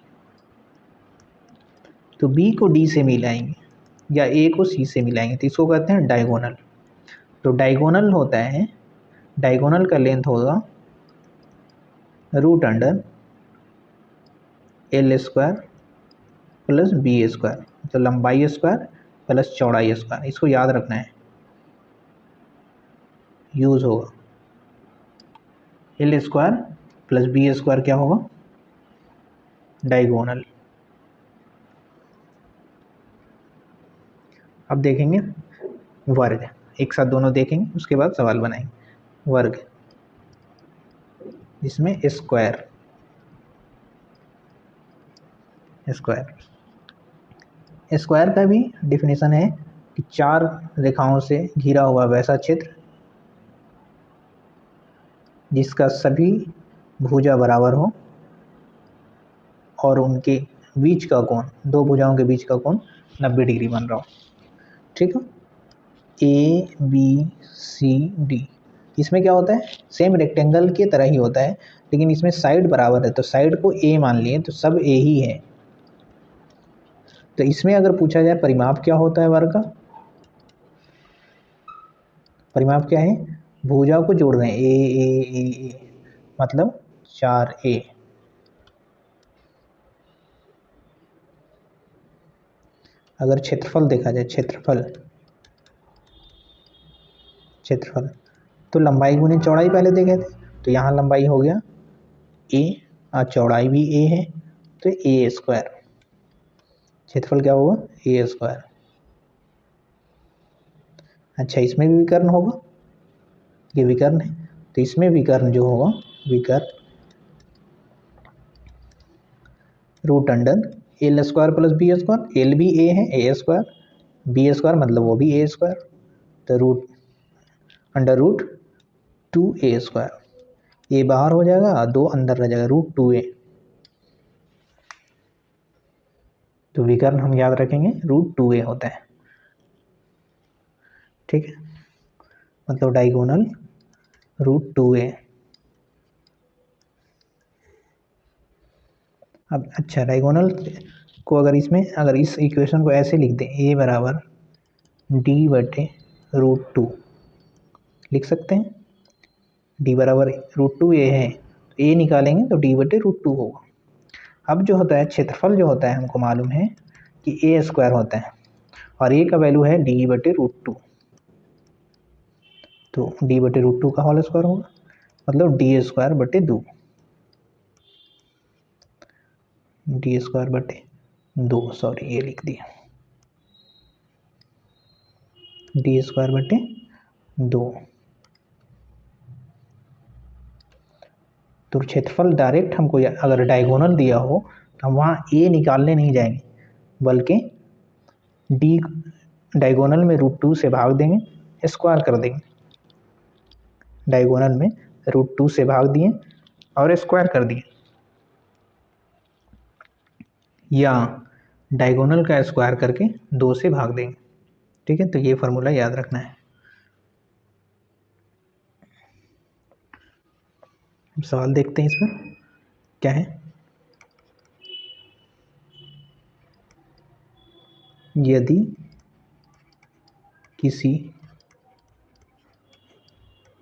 तो B को D से मिलाएंगे या A को C से मिलाएंगे तो इसको कहते हैं डायगोनल। तो डायगोनल होता है, डायगोनल का लेंथ होगा √l² + b², तो लंबाई स्क्वायर प्लस चौड़ाई स्क्वायर। इसको याद रखना है, यूज होगा। l² + b² क्या होगा? डायगोनल। अब देखेंगे वर्ग, एक साथ दोनों देखेंगे उसके बाद सवाल बनाएंगे। वर्ग जिसमें स्क्वायर, स्क्वायर का भी डिफिनेशन है कि 4 रेखाओं से घिरा हुआ वैसा क्षेत्र जिसका सभी भुजा बराबर हो और उनके बीच का कोण, दो भुजाओं के बीच का कोण 90 डिग्री बन रहा हो। ठीक है, ABCD। इसमें क्या होता है? सेम रेक्टेंगल की तरह ही होता है, लेकिन इसमें साइड बराबर है, तो साइड को A मान लिए तो सब A ही है। तो इसमें अगर पूछा जाए परिमाप क्या होता है वर्ग का, परिमाप क्या है? भुजा को जोड़ रहे हैं A मतलब 4A। अगर क्षेत्रफल देखा जाए, क्षेत्रफल तो लंबाई गुने चौड़ाई पहले देखे थे, तो यहाँ लंबाई हो गया A और चौड़ाई भी A है तो A²। क्षेत्रफल क्या होगा? A²। अच्छा, इसमें भी विकर्ण होगा, ये विकर्ण है, तो इसमें विकर्ण जो होगा, विकर्ण √l² + b², l भी A है A², b² मतलब वो भी A², तो √2A²। ये बाहर हो जाएगा और 2 अंदर रह जाएगा, √2A। तो विकर्ण हम याद रखेंगे √2A होता है। ठीक है, मतलब डायगोनल √2a। अब अच्छा, डायगोनल को अगर इस इक्वेशन को ऐसे लिख दें, a बराबर d/√2 लिख सकते हैं। d बराबर √2a है, तो a निकालेंगे तो d/√2 होगा। अब जो होता है क्षेत्रफल जो होता है हमको मालूम है कि a² होता है और a का वैल्यू है d/√2, तो d/√2 का होल स्क्वायर होगा, मतलब d²/2, d²/2, सॉरी ये लिख दिया, d²/2। तो क्षेत्रफल डायरेक्ट हमको अगर डायगोनल दिया हो तो हम वहाँ a निकालने नहीं जाएंगे, बल्कि d डायगोनल में √2 से भाग देंगे, स्क्वायर कर देंगे। डायगोनल में √2 से भाग दिए और स्क्वायर कर दिए, या डायगोनल का स्क्वायर करके 2 से भाग देंगे। ठीक है, तो ये फार्मूला याद रखना है। सवाल देखते हैं, इस पर क्या है। यदि किसी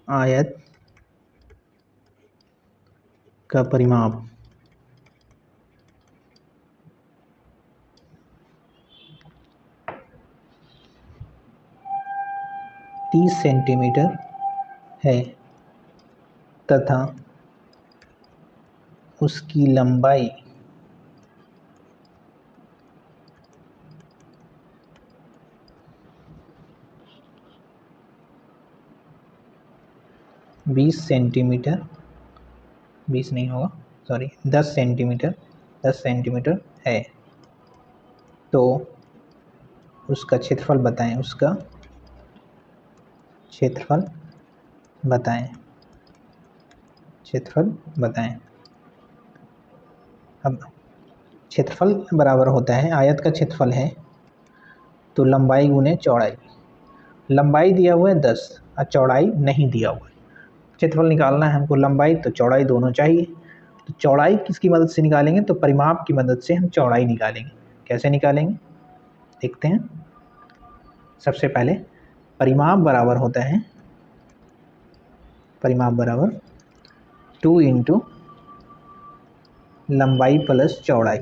आयत का परिमाप 30 सेंटीमीटर है तथा उसकी लंबाई 20 सेंटीमीटर, 20 नहीं होगा, सॉरी 10 सेंटीमीटर है, तो उसका क्षेत्रफल बताएं, उसका क्षेत्रफल बताएं, क्षेत्रफल बताएं। अब क्षेत्रफल बराबर होता है, आयत का क्षेत्रफल है तो लंबाई गुने चौड़ाई। लंबाई दिया हुआ है 10 और चौड़ाई नहीं दिया हुआ है। क्षेत्रफल निकालना है हमको, लंबाई तो चौड़ाई दोनों चाहिए। तो चौड़ाई किसकी मदद से निकालेंगे, तो परिमाप की मदद से हम चौड़ाई निकालेंगे। कैसे निकालेंगे देखते हैं। सबसे पहले परिमाप बराबर होता है, परिमाप बराबर 2 इंटू लंबाई प्लस चौड़ाई।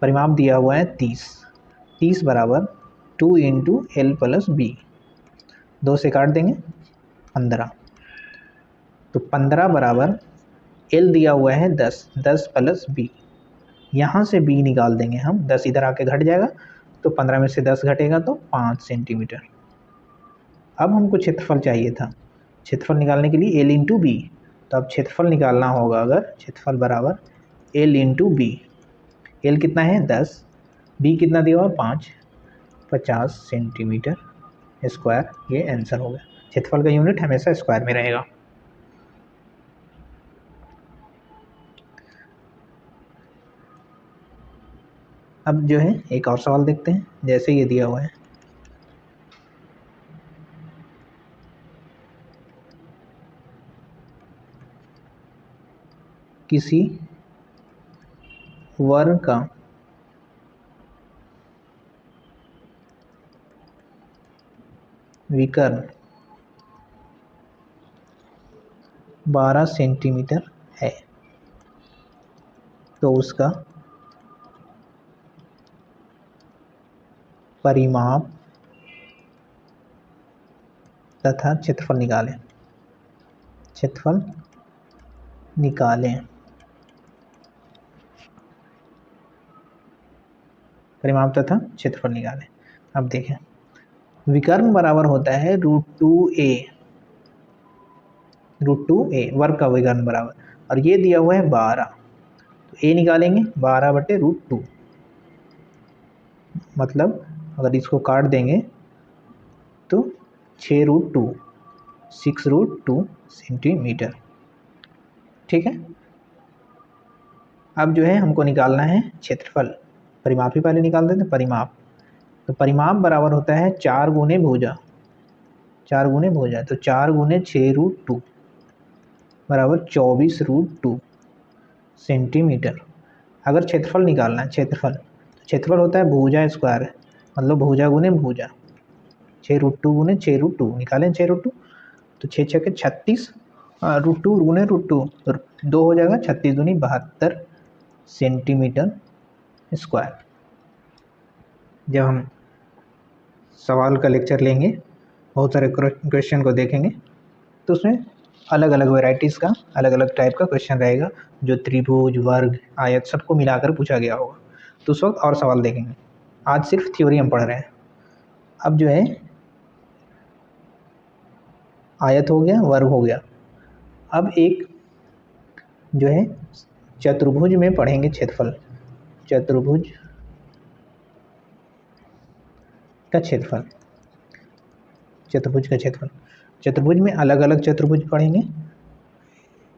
परिमाप दिया हुआ है 30 बराबर 2 इंटू एल प्लस बी, 2 से काट देंगे 15, तो 15 बराबर एल दिया हुआ है 10 प्लस बी, यहाँ से बी निकाल देंगे हम, 10 इधर आके घट जाएगा तो 15 में से 10 घटेगा तो 5 सेंटीमीटर। अब हमको क्षेत्रफल चाहिए था, क्षेत्रफल निकालने के लिए एल इंटू बी, तो अब क्षेत्रफल निकालना होगा, अगर क्षेत्रफल बराबर एल इंटू बी। एल कितना है 10, बी कितना दिया हुआ 5, 50 सेंटीमीटर स्क्वायर, ये आंसर हो गया। क्षेत्रफल का यूनिट हमेशा स्क्वायर में रहेगा। अब जो है एक और सवाल देखते हैं, जैसे ये दिया हुआ है। किसी वर्ग का विकर्ण 12 सेंटीमीटर है, तो उसका परिमाप तथा क्षेत्रफल निकालें। क्षेत्रफल निकालें, परिमाप तथा क्षेत्रफल निकालें। अब देखें, विकर्ण बराबर होता है √2a, वर्ग का विकर्ण बराबर, और ये दिया हुआ है 12, तो a निकालेंगे 12/√2, मतलब अगर इसको काट देंगे तो 6√2 सेंटीमीटर। ठीक है, अब जो है हमको निकालना है क्षेत्रफल। परिमाप ही पहले निकाल देते हैं, परिमाप। तो परिमाप बराबर होता है 4 गुने भुजा, 4 गुने भुजा, तो 4 गुने 6√2 बराबर 24√2 सेंटीमीटर। अगर क्षेत्रफल निकालना है, क्षेत्रफल होता है भुजा स्क्वायर, मतलब भुजा गुने भुजा, 6√2 गुने 6√2 निकालें 6√2, तो 6 6 के 36, √2 गुने √2 2 हो जाएगा, 36 दूनी 72 सेंटीमीटर स्क्वायर। जब हम सवाल का लेक्चर लेंगे, बहुत सारे क्वेश्चन को देखेंगे, तो उसमें अलग अलग वेराइटीज़ का, अलग अलग टाइप का क्वेश्चन रहेगा, जो त्रिभुज, वर्ग, आयत सबको मिलाकर पूछा गया होगा, तो उस वक्त और सवाल देखेंगे। आज सिर्फ थ्योरी हम पढ़ रहे हैं। अब जो है आयत हो गया, वर्ग हो गया, अब एक जो है चतुर्भुज में पढ़ेंगे क्षेत्रफल, चतुर्भुज का क्षेत्रफल, चतुर्भुज का क्षेत्रफल। चतुर्भुज में अलग अलग चतुर्भुज पढ़ेंगे,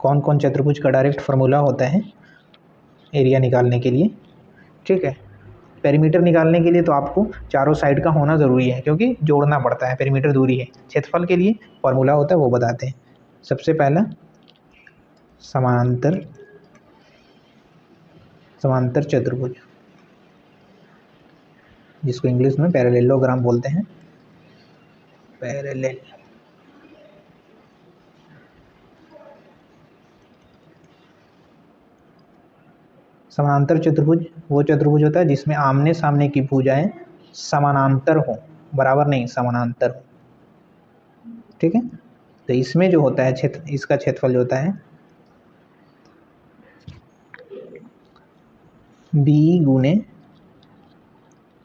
कौन कौन चतुर्भुज का डायरेक्ट फार्मूला होता है एरिया निकालने के लिए, ठीक है। पेरीमीटर निकालने के लिए तो आपको चारों साइड का होना ज़रूरी है, क्योंकि जोड़ना पड़ता है, पेरीमीटर दूरी है। क्षेत्रफल के लिए फार्मूला होता है, वो बताते हैं। सबसे पहला समांतर चतुर्भुज, जिसको इंग्लिश में पैरेललोग्राम बोलते हैं, पैरेलल। समांतर चतुर्भुज वो चतुर्भुज होता है जिसमें आमने सामने की भुजाएं समानांतर हो, बराबर नहीं, समानांतर हो, ठीक है। तो इसमें जो होता है क्षेत्र, इसका क्षेत्रफल जो होता है b गुने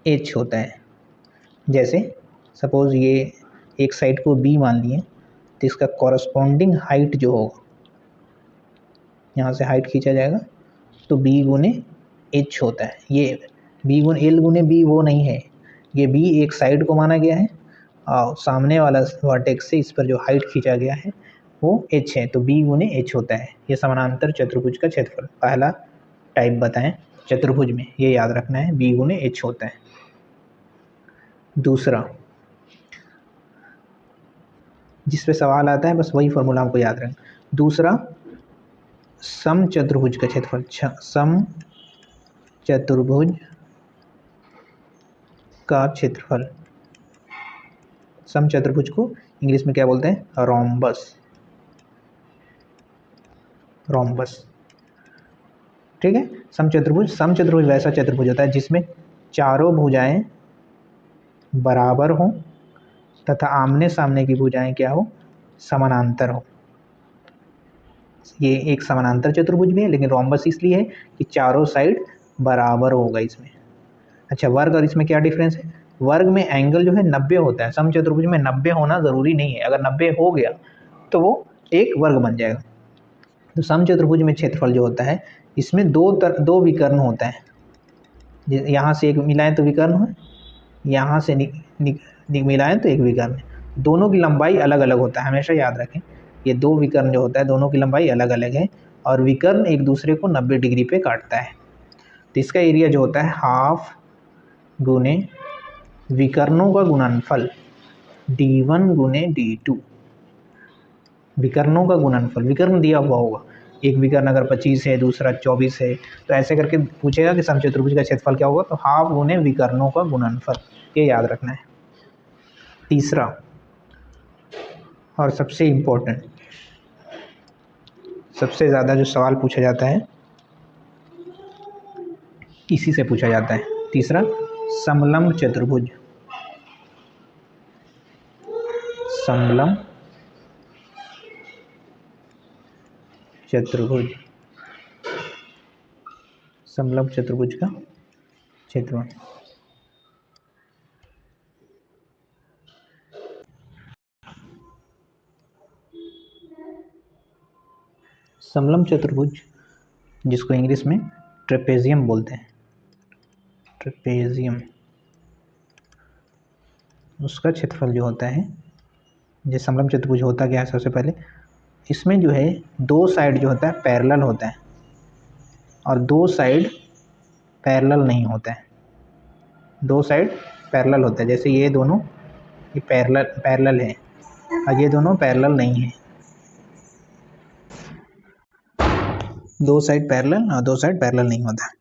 h होता है। जैसे सपोज ये एक साइड को b मान लिए, तो इसका कॉरस्पॉन्डिंग हाइट जो होगा, यहाँ से हाइट खींचा जाएगा, तो b गुने h होता है। ये b गुने l गुने b वो नहीं है, ये b एक साइड को माना गया है, और सामने वाला वर्टेक्स से इस पर जो हाइट खींचा गया है वो h है, तो b गुने h होता है। ये समानांतर चतुर्भुज का क्षेत्रफल पहला टाइप बताएं चतुर्भुज में, ये याद रखना है, b गुने h होता है। दूसरा जिस पे सवाल आता है बस वही फॉर्मूला हमको याद रखना। दूसरा समचतुर्भुज का क्षेत्रफल, समचतुर्भुज का क्षेत्रफल। समचतुर्भुज को इंग्लिश में क्या बोलते हैं, रोम्बस, रोम्बस, ठीक है। समचतुर्भुज वैसा चतुर्भुज होता है जिसमें चारों भुजाएं बराबर हो तथा आमने सामने की भुजाएं क्या हो, समानांतर हो। ये एक समानांतर चतुर्भुज भी है, लेकिन रोम्बस इसलिए है कि चारों साइड बराबर होगा इसमें। अच्छा, वर्ग और इसमें क्या डिफरेंस है, वर्ग में एंगल जो है 90 होता है, समचतुर्भुज में 90 होना ज़रूरी नहीं है, अगर 90 हो गया तो वो एक वर्ग बन जाएगा। तो समचतुर्भुज में क्षेत्रफल जो होता है, इसमें दो विकर्ण होता है, यहाँ से एक मिलाएं तो विकर्ण है, यहाँ से मिलाएं तो एक विकर्ण है, दोनों की लंबाई अलग अलग होता है, हमेशा याद रखें। ये दो विकर्ण जो होता है, दोनों की लंबाई अलग अलग है, और विकर्ण एक दूसरे को 90 डिग्री पे काटता है। तो इसका एरिया जो होता है हाफ गुने विकर्णों का गुणनफल d1 गुने d2, विकर्णों का गुणनफल, विकर्ण दिया हुआ होगा, एक विकर्ण अगर 25 है, दूसरा 24 है, तो ऐसे करके पूछेगा कि समचतुर्भुज का क्षेत्रफल क्या होगा, तो हाफ गुने विकर्णों का गुणनफल, ये याद रखना है। तीसरा और सबसे इम्पोर्टेंट, सबसे ज़्यादा जो सवाल पूछा जाता है इसी से पूछा जाता है, तीसरा समलंब चतुर्भुज, समलंब चतुर्भुज, समलंब चतुर्भुज का क्षेत्रफल। समलंब चतुर्भुज जिसको इंग्लिश में ट्रेपेजियम बोलते हैं, ट्रेपेजियम, उसका क्षेत्रफल जो होता है, जो समलंब चतुर्भुज होता क्या है, सबसे पहले इसमें जो है दो साइड जो होता है पैरेलल होता है, और दो साइड पैरेलल नहीं होता है, दो साइड पैरेलल होता है। जैसे ये दोनों ये पैरेलल है, और ये दोनों पैरेलल नहीं है, दो साइड पैरेलल और दो साइड पैरेलल नहीं होता है।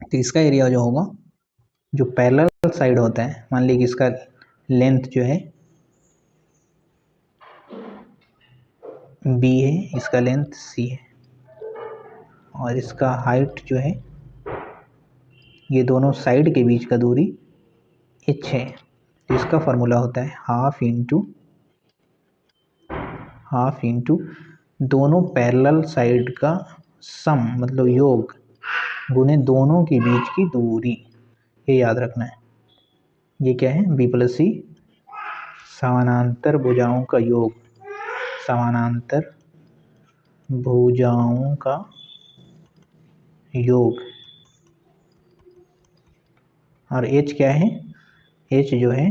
तो इसका एरिया जो होगा, जो पैरेलल साइड होता है, मान लीजिए इसका लेंथ जो है b है, इसका लेंथ c है, और इसका हाइट जो है, ये दोनों साइड के बीच का दूरी h है। तो इसका फॉर्मूला होता है हाफ इंटू दोनों पैरेलल साइड का सम, मतलब योग, गुने दोनों के बीच की दूरी। ये याद रखना है। ये क्या है, b प्लस सी, समानांतर भुजाओं का योग, समानांतर भुजाओं का योग। और h क्या है, h जो है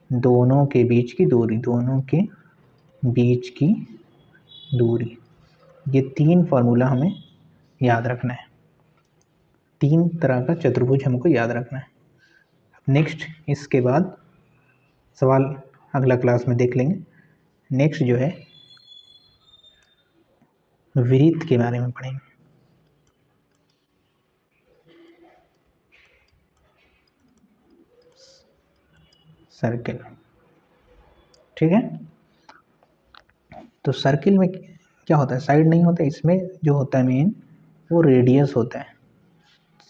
दोनों के बीच की दूरी, दोनों के बीच की दूरी। ये तीन फार्मूला हमें याद रखना है, तीन तरह का चतुर्भुज हमको याद रखना है। नेक्स्ट इसके बाद सवाल अगला क्लास में देख लेंगे। नेक्स्ट जो है वृत्त के बारे में पढ़ेंगे। सर्किल, ठीक है। तो सर्किल में क्या होता है, साइड नहीं होता, इसमें जो होता है मेन वो रेडियस होता है।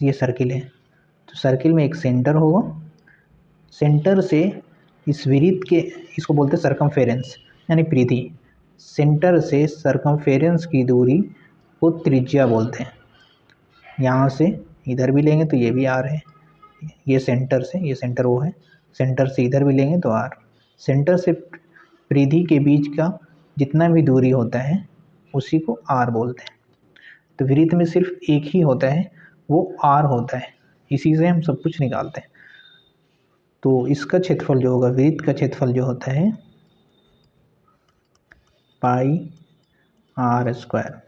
ये सर्किल है, तो सर्किल में एक सेंटर होगा, सेंटर से इस वृत्त के, इसको बोलते हैं सरकमफेरेंस यानी परिधि, सेंटर से सरकमफेरेंस की दूरी को त्रिज्या बोलते हैं। यहाँ से इधर भी लेंगे तो ये भी आर है, ये सेंटर से, ये सेंटर वो है, सेंटर से इधर भी लेंगे तो आर। सेंटर से परिधि के बीच का जितना भी दूरी होता है उसी को आर बोलते हैं। तो वृत्त में सिर्फ एक ही होता है, वो आर होता है, इसी से हम सब कुछ निकालते हैं। तो इसका क्षेत्रफल जो होगा, वृत्त का क्षेत्रफल जो होता है पाई आर स्क्वायर,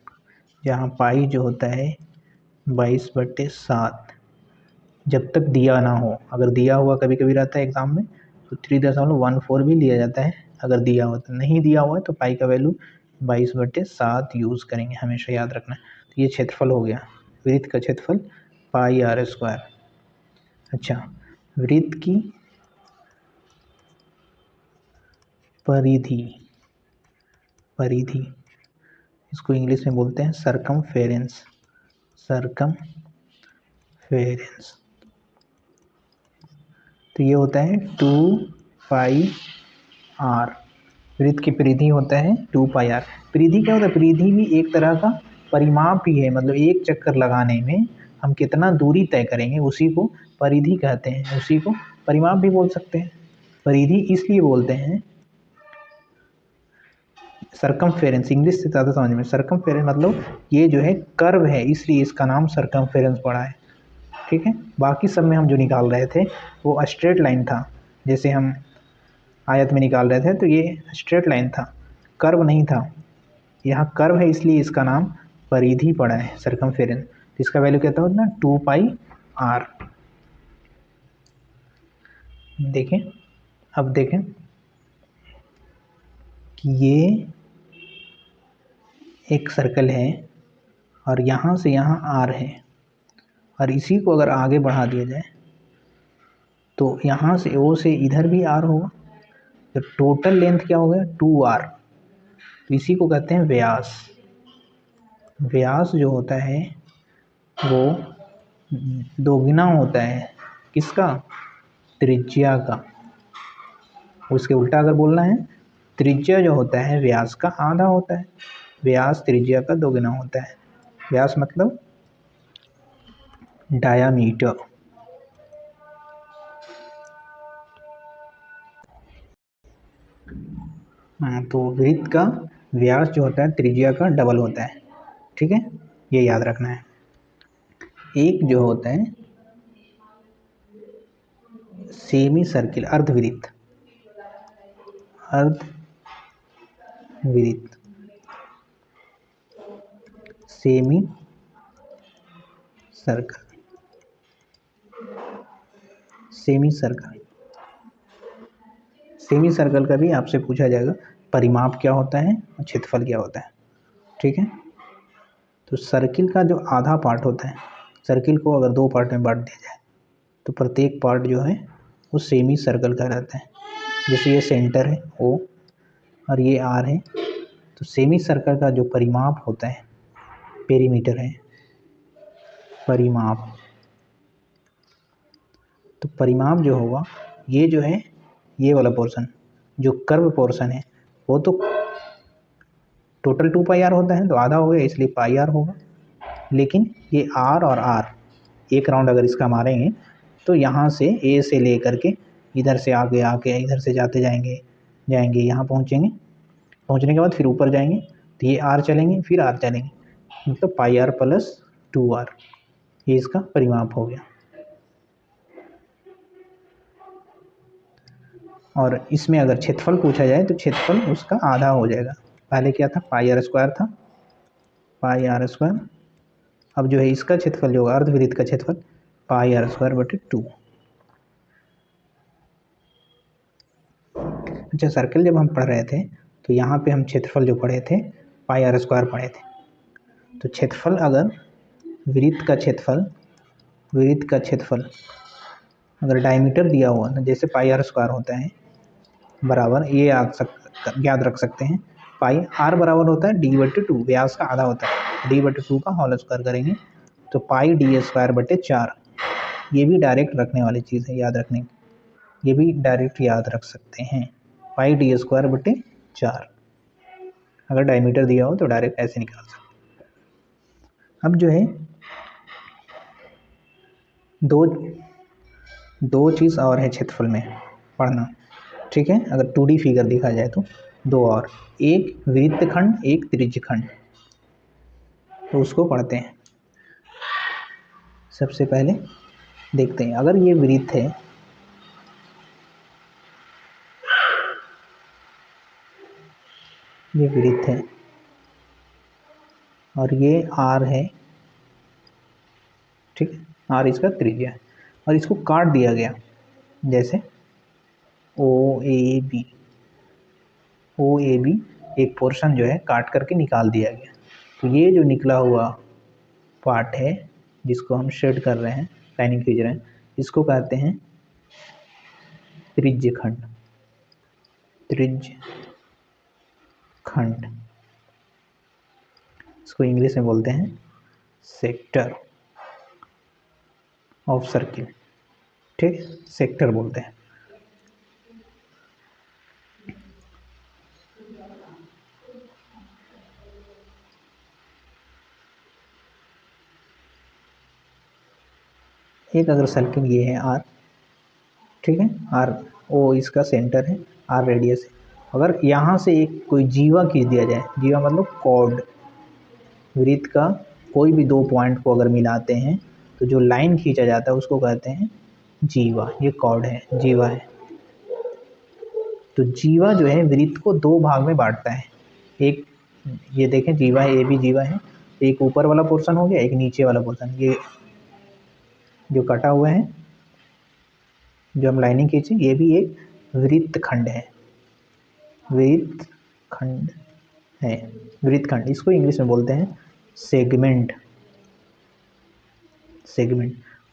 जहाँ पाई जो होता है 22/7, जब तक दिया ना हो। अगर दिया हुआ कभी कभी रहता है एग्जाम में तो 3.14 भी लिया जाता है, अगर दिया हुआ। तो नहीं दिया हुआ है तो पाई का वैल्यू 22/7 यूज़ करेंगे, हमेशा याद रखना। तो ये क्षेत्रफल हो गया, वृत्त का क्षेत्रफल पाई आर स्क्वायर। अच्छा, वृत्त की परिधि, परिधि इसको इंग्लिश में बोलते हैं सरकमफेरेंस, सरकमफेरेंस। तो ये होता है 2 पाई आर, वृत्त की परिधि होता है 2 पाई आर। परिधि क्या होता है, परिधि भी एक तरह का परिमाप ही है, मतलब एक चक्कर लगाने में हम कितना दूरी तय करेंगे उसी को परिधि कहते हैं, उसी को परिमाप भी बोल सकते हैं। परिधि इसलिए बोलते हैं, सरकमफेरेंस इंग्लिश से ज़्यादा समझ में, सरकमफेरेंस मतलब ये जो है कर्व है, इसलिए इसका नाम सरकमफेरेंस पड़ा है, ठीक है। बाकी सब में हम जो निकाल रहे थे वो स्ट्रेट लाइन था, जैसे हम आयत में निकाल रहे थे तो ये स्ट्रेट लाइन था, कर्व नहीं था। यहाँ कर्व है इसलिए इसका नाम परिधि पड़ा है, सरकमफेरेंस। इसका वैल्यू कहता होता है 2 पाई आर। देखें, अब देखें कि ये एक सर्कल है और यहाँ से यहाँ आर है, और इसी को अगर आगे बढ़ा दिया जाए तो यहाँ से ओ से इधर भी आर होगा, तो टोटल लेंथ क्या हो गया 2r। तो इसी को कहते हैं व्यास। व्यास जो होता है वो दोगुना होता है किसका, त्रिज्या का। उसके उल्टा अगर बोलना है, त्रिज्या जो होता है व्यास का आधा होता है, व्यास त्रिज्या का दोगुना होता है। व्यास मतलब डायामीटर। तो वृत्त का व्यास जो होता है त्रिज्या का डबल होता है, ठीक है, ये याद रखना है। एक जो होता है सेमी सर्किल, अर्धवृत्त, अर्धवृत्त, semi circle, semi circle, semi circle का भी आपसे पूछा जाएगा परिमाप क्या होता है और क्षेत्रफल क्या होता है। ठीक है, तो सर्किल का जो आधा पार्ट होता है, सर्किल को अगर 2 पार्ट में बांट दिया जाए तो प्रत्येक पार्ट जो है वो सेमी सर्कल का रहता है। जैसे ये सेंटर है O और ये R है, तो सेमी सर्कल का जो परिमाप होता है, पेरीमीटर है, परिमाप, तो परिमाप जो होगा ये जो है ये वाला पोर्शन जो कर्व पोर्शन है वो तो टोटल 2 पाई आर होता है, तो आधा हो गया इसलिए पाई आर होगा। लेकिन ये आर और आर एक राउंड अगर इसका मारेंगे तो यहाँ से ए से ले करके इधर से आगे आके इधर से जाते जाएंगे जाएंगे यहाँ पहुँचेंगे, पहुँचने के बाद फिर ऊपर जाएंगे तो ये आर चलेंगे फिर आर चलेंगे, मतलब पाई आर प्लस 2 आर, ये इसका परिमाप हो गया। और इसमें अगर क्षेत्रफल पूछा जाए तो क्षेत्रफल उसका आधा हो जाएगा। पहले क्या था, पाई आर स्क्वायर था, पाई आर स्क्वायर। अब जो है इसका क्षेत्रफल जो होगा अर्धवृत्त का क्षेत्रफल पाई आर स्क्वायर बटे 2। अच्छा, सर्कल जब हम पढ़ रहे थे तो यहाँ पे हम क्षेत्रफल जो पढ़े थे पाई आर स्क्वायर पढ़े थे। तो क्षेत्रफल अगर वृत्त का क्षेत्रफल अगर डायमीटर दिया हुआ ना, जैसे पाई आर स्क्वायर होता है बराबर, ये याद रख सकते हैं, पाई आर बराबर होता है डी बटे 2, व्यास का आधा होता है, डी बटे 2 का होल स्क्वायर करेंगे तो पाई डी स्क्वायर बटे 4। ये भी डायरेक्ट रखने वाली चीज़ है, याद रखने, ये भी डायरेक्ट याद रख सकते हैं, पाई डी स्क्वायर बटे 4। अगर डायमीटर दिया हो तो डायरेक्ट ऐसे निकाल सकते। अब जो है दो चीज़ और है क्षेत्रफल में पढ़ना। ठीक है, अगर 2D फिगर दिखा जाए तो 2 और, एक वृत्तखंड एक त्रिज्यखंड, तो उसको पढ़ते हैं। सबसे पहले देखते हैं, अगर ये वृत्त है, ये वृत्त है और ये R है, ठीक है, R इसका त्रिज्या है और इसको काट दिया गया, जैसे OAB एक पोर्शन जो है काट करके निकाल दिया गया। तो ये जो निकला हुआ पार्ट है जिसको हम शेड कर रहे हैं, लाइनिंग खींच रहे हैं, इसको कहते हैं त्रिज्यखंड। इसको इंग्लिश में बोलते हैं सेक्टर ऑफ सर्किल। ठीक, सेक्टर बोलते हैं। एक अगर सर्किल ये है R, ठीक है, R O इसका सेंटर है, R रेडियस है। अगर यहाँ से एक कोई जीवा खींच दिया जाए, जीवा मतलब कॉर्ड, वृत्त का कोई भी 2 पॉइंट को अगर मिलाते हैं तो जो लाइन खींचा जाता है उसको कहते हैं जीवा। ये कॉर्ड है, जीवा है। तो जीवा जो है वृत्त को 2 भाग में बांटता है। एक ये देखें जीवा है, ये भी जीवा है, एक ऊपर वाला पोर्शन हो गया, एक नीचे वाला पोर्शन। ये जो कटा हुआ है, जो हम लाइनिंग खींचे, ये भी एक वृत्तखंड है, वृत्तखंड। इसको इंग्लिश में बोलते हैं सेगमेंट।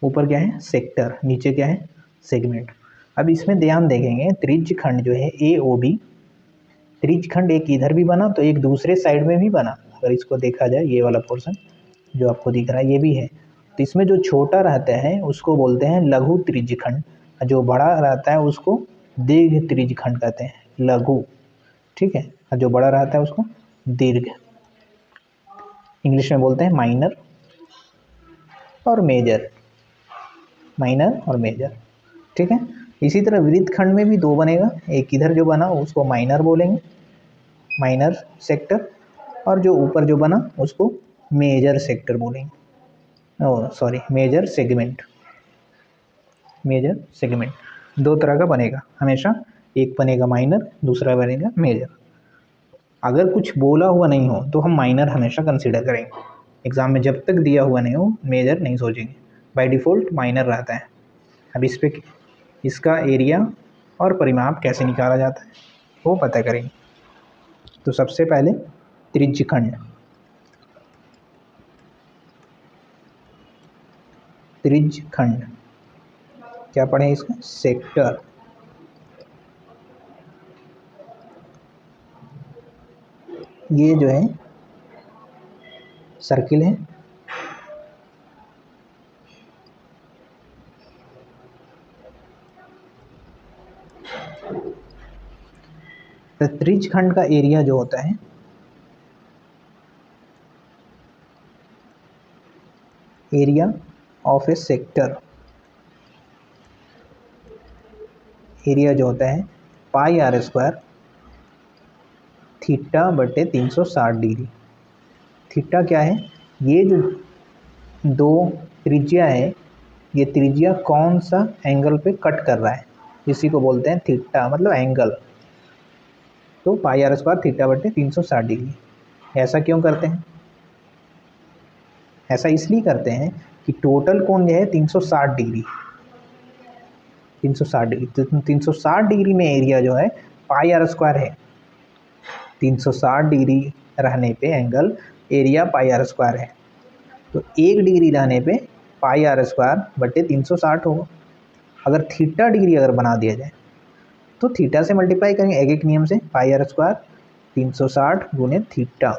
ऊपर क्या है, सेक्टर, नीचे क्या है, सेगमेंट। अब इसमें ध्यान देखेंगे, त्रिज्यखंड जो है AOB, त्रिज्यखंड एक इधर भी बना तो एक दूसरे साइड में भी बना। अगर इसको देखा जाए, ये वाला पोर्शन जो आपको दिख रहा है ये भी है, तो इसमें जो छोटा रहता है उसको बोलते हैं लघु त्रिज्यखंड, जो बड़ा रहता है उसको दीर्घ त्रिज्यखंड कहते हैं, लघु। ठीक है, और जो बड़ा रहता है उसको दीर्घ। इंग्लिश में बोलते हैं माइनर और मेजर, ठीक है। इसी तरह वृत्तखंड में भी 2 बनेगा, एक इधर जो बना उसको माइनर बोलेंगे, माइनर सेक्टर, और जो ऊपर जो बना उसको मेजर सेक्टर बोलेंगे, मेजर सेगमेंट। 2 तरह का बनेगा हमेशा, एक बनेगा माइनर, दूसरा बनेगा मेजर। अगर कुछ बोला हुआ नहीं हो तो हम माइनर हमेशा कंसीडर करेंगे, एग्जाम में जब तक दिया हुआ नहीं हो मेजर नहीं सोचेंगे, बाय डिफ़ॉल्ट माइनर रहता है। अब इस पे इसका एरिया और परिमाप कैसे निकाला जाता है वो पता करेंगे। तो सबसे पहले त्रिज्यखंड, त्रिज्यखंड क्या पढ़े इसका, सेक्टर। ये जो है सर्किल है, तो त्रिज्यखंड का एरिया जो होता है, area of A sector, area जो होता है पाई आर स्क्वायर थीटा बटे 360 डिग्री। थीटा क्या है, ये जो दो त्रिज्या है, ये त्रिज्या कौन सा एंगल पे कट कर रहा है, इसी को बोलते हैं थीटा, मतलब एंगल। तो पाई आर स्क्वायर थीटा बटे 360 डिग्री। ऐसा क्यों करते हैं, ऐसा इसलिए करते हैं कि टोटल कोण जो है 360 डिग्री, 360 डिग्री, तो 360 डिग्री में एरिया जो है पाई आर स्क्वायर है। 360 डिग्री रहने पे angle area pi r square है, तो 1 डिग्री रहने पे पाई आर स्क्वायर बटे 360 होगा। अगर थीटा डिग्री अगर बना दिया जाए तो थीटा से मल्टीप्लाई करेंगे एक एक नियम से, पाई आर स्क्वायर 360 गुने थीटा,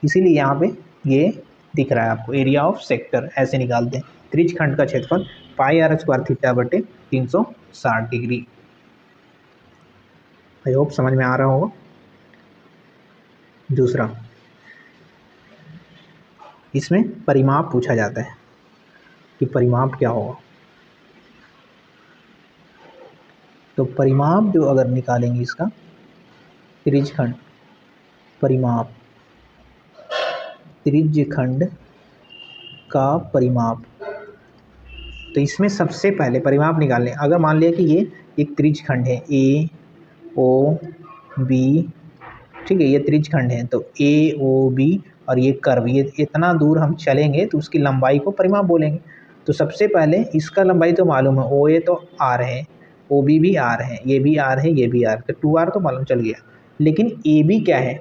इसीलिए यहाँ पे ये दिख रहा है आपको, एरिया ऑफ सेक्टर ऐसे निकालते हैं। त्रिज्यखंड का क्षेत्रफल पाई आर स्क्वायर थीटा बटे 360 डिग्री। आई होप समझ में आ रहा होगा। दूसरा, इसमें परिमाप पूछा जाता है कि परिमाप क्या होगा। तो परिमाप जो अगर निकालेंगे इसका, त्रिज्यखंड परिमाप, त्रिज्यखंड का परिमाप, तो इसमें सबसे पहले परिमाप निकालने, अगर मान लिया कि ये एक त्रिज्यखंड है ए ओ बी, ठीक है, ये त्रिज्यखंड है, तो ए ओ बी और ये कर्व, ये इतना दूर हम चलेंगे तो उसकी लंबाई को परिमाप बोलेंगे। तो सबसे पहले इसका लंबाई तो मालूम है, ओ ए तो आर है, ओ बी भी आर है, ये भी आर है, ये भी आर, तो 2r तो मालूम चल गया। लेकिन ए बी क्या है,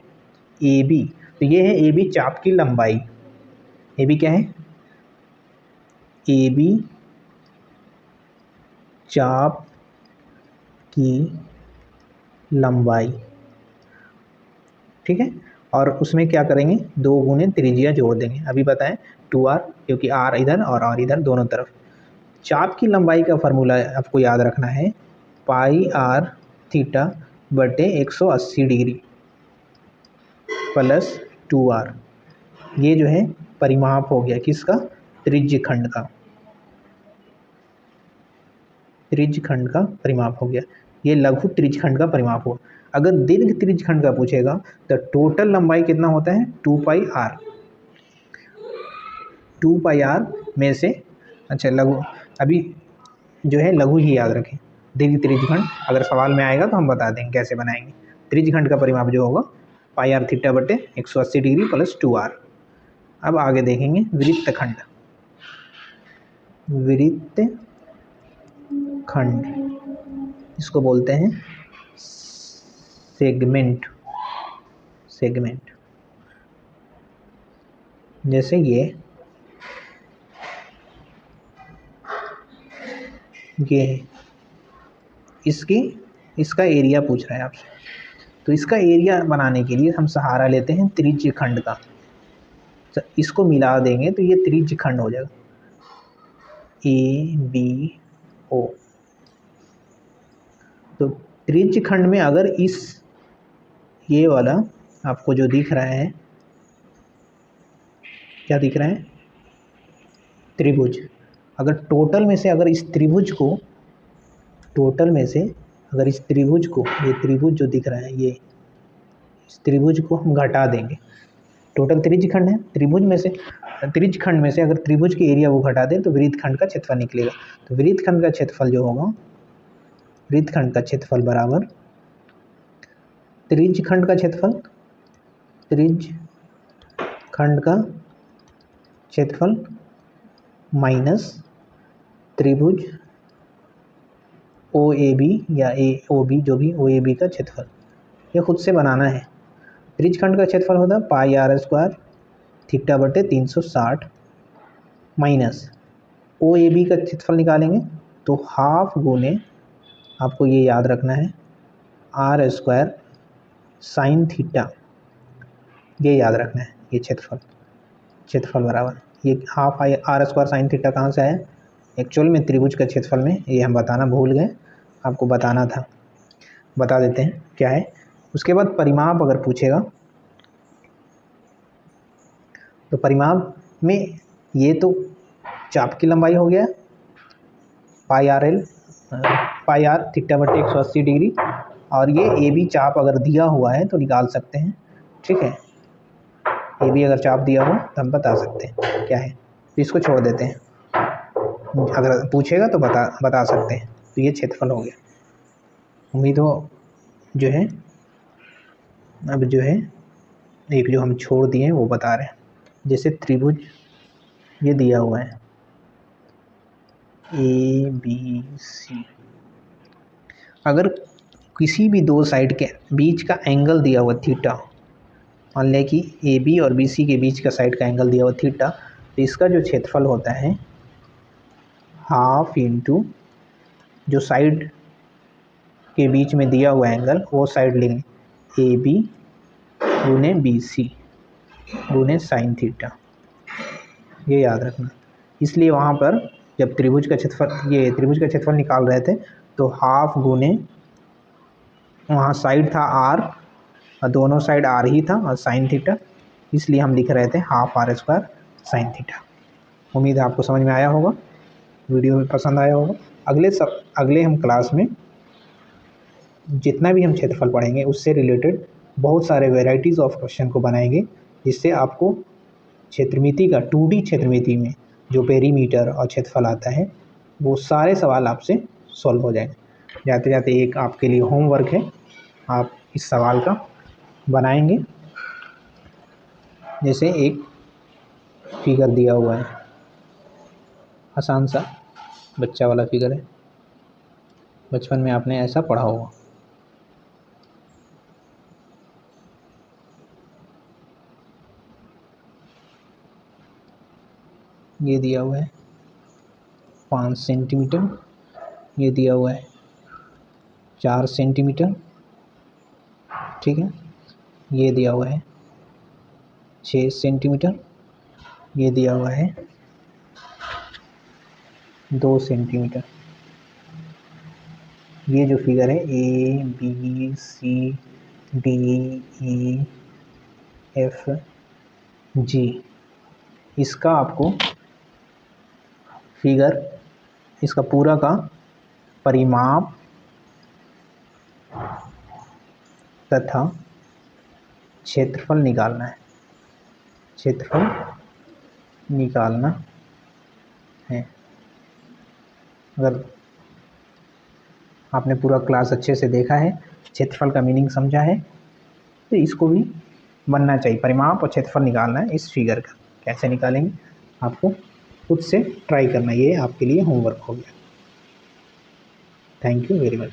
ए बी, तो ये है ए बी चाप की लंबाई, ए बी क्या है, ए बी चाप की लंबाई, ठीक है। और उसमें क्या करेंगे, 2 गुने त्रिज्या जोड़ देंगे, अभी बताएं 2r, क्योंकि r इधर और r इधर दोनों तरफ। चाप की लंबाई का फॉर्मूला आपको याद रखना है, पाई आर थीटा बटे 180 डिग्री प्लस 2r। ये जो है परिमाप हो गया किसका, त्रिज्यखंड का, त्रिज्यखंड का परिमाप हो गया। ये लघु त्रिज्यखंड का परिमाप हुआ। अगर दीर्घ त्रिज्यखंड का पूछेगा तो टोटल लंबाई कितना होता है, 2 पाई आर, 2 पाई आर में से, अच्छा लघु, अभी जो है लघु ही याद रखें। दीर्घ त्रिज्यखंड अगर सवाल में आएगा तो हम बता देंगे कैसे बनाएंगे। त्रिज्यखंड का परिमाप जो होगा पाई आर थीटा बटे 180 डिग्री प्लस 2r। अब आगे देखेंगे वृत्तखंड, वृत्तखंड इसको बोलते हैं सेगमेंट, सेगमेंट। जैसे ये है, इसकी, इसका एरिया पूछ रहा है आपसे, तो इसका एरिया बनाने के लिए हम सहारा लेते हैं त्रिज्यखंड का, तो इसको मिला देंगे तो ये त्रिज्यखंड हो जाएगा, ए बी ओ। तो त्रिज्यखंड में अगर इस, ये वाला आपको जो दिख रहा है, क्या दिख रहा है, त्रिभुज, अगर टोटल में से अगर इस त्रिभुज को, टोटल में से अगर इस त्रिभुज को, ये त्रिभुज जो दिख रहा है, ये इस त्रिभुज को हम घटा देंगे, टोटल त्रिज्यखंड है, त्रिभुज में से, त्रिज्यखंड में से अगर त्रिभुज के एरिया को घटा दें तो वृत्तखंड का क्षेत्रफल निकलेगा। तो वृत्तखंड का क्षेत्रफल जो होगा, वृत्तखंड का क्षेत्रफल बराबर त्रिज्यखंड का क्षेत्रफल, त्रिज्यखंड का क्षेत्रफल माइनस त्रिभुज ओ ए बी या ए ओ बी, जो भी ओ ए बी का क्षेत्रफल, ये खुद से बनाना है। त्रिज्यखंड का क्षेत्रफल होता है पाई आर स्क्वायर थीटा बटे 360 माइनस ओ ए बी का क्षेत्रफल निकालेंगे तो हाफ गुने, आपको ये याद रखना है, आर स्क्वायर साइन थीटा, ये याद रखना है। ये क्षेत्रफल बराबर ये half I R square sine theta कहाँ से आया, एक्चुअल में त्रिभुज का क्षेत्रफल में, ये हम बताना भूल गए, आपको बताना था, बता देते हैं क्या है। उसके बाद परिमाप अगर पूछेगा तो परिमाप में ये तो चाप की लंबाई हो गया पाई आर थीटा बटे 180 डिग्री, और ये ए बी चाप अगर दिया हुआ है तो निकाल सकते हैं, ठीक है। ए बी अगर चाप दिया हो तो हम बता सकते हैं क्या है, तो इसको छोड़ देते हैं, अगर पूछेगा तो बता सकते हैं। तो ये क्षेत्रफल हो गया। उम्मीद हो जो है, अब जो है एक जो हम छोड़ दिए हैं वो बता रहे हैं। जैसे त्रिभुज ये दिया हुआ है ए बी सी, अगर किसी भी दो साइड के बीच का एंगल दिया हुआ थीटा, मान लें कि ए बी और बी सी के बीच का साइड का एंगल दिया हुआ थीटा, तो इसका जो क्षेत्रफल होता है हाफ इंटू जो साइड के बीच में दिया हुआ एंगल वो साइड लेंगे ए बी गुने बी सी गुने साइन थीटा, ये याद रखना। इसलिए वहाँ पर जब त्रिभुज का क्षेत्रफल निकाल रहे थे तो हाफ गुने, वहाँ साइड था आर और दोनों साइड आर ही था और साइन थीटा, इसलिए हम लिख रहे थे half r square sine theta. उम्मीद है आपको समझ में आया होगा, वीडियो में पसंद आया होगा। अगले हम क्लास में जितना भी हम क्षेत्रफल पढ़ेंगे उससे रिलेटेड बहुत सारे वेराइटीज़ ऑफ क्वेश्चन को बनाएंगे, जिससे आपको क्षेत्रमिति का 2D क्षेत्रमिति में जो पेरीमीटर और क्षेत्रफल आता है वो सारे सवाल आपसे सॉल्व हो जाएंगे। जाते जाते एक आपके लिए होमवर्क है, आप इस सवाल का बनाएंगे। जैसे एक फिगर दिया हुआ है, आसान सा बच्चा वाला फिगर है, बचपन में आपने ऐसा पढ़ा होगा। ये दिया हुआ है 5 सेंटीमीटर, ये दिया हुआ है 4 सेंटीमीटर, ठीक है। ये दिया हुआ है 6 सेंटीमीटर, ये दिया हुआ है 2 सेंटीमीटर। ये जो फिगर है A B C D E F G, इसका आपको फिगर, इसका पूरा का परिमाप तथा क्षेत्रफल निकालना है, क्षेत्रफल निकालना है। अगर आपने पूरा क्लास अच्छे से देखा है, क्षेत्रफल का मीनिंग समझा है, तो इसको भी बनना चाहिए। परिमाप और क्षेत्रफल निकालना है इस फिगर का, कैसे निकालेंगे आपको खुद से ट्राई करना, ये आपके लिए होमवर्क हो गया। Thank you very much.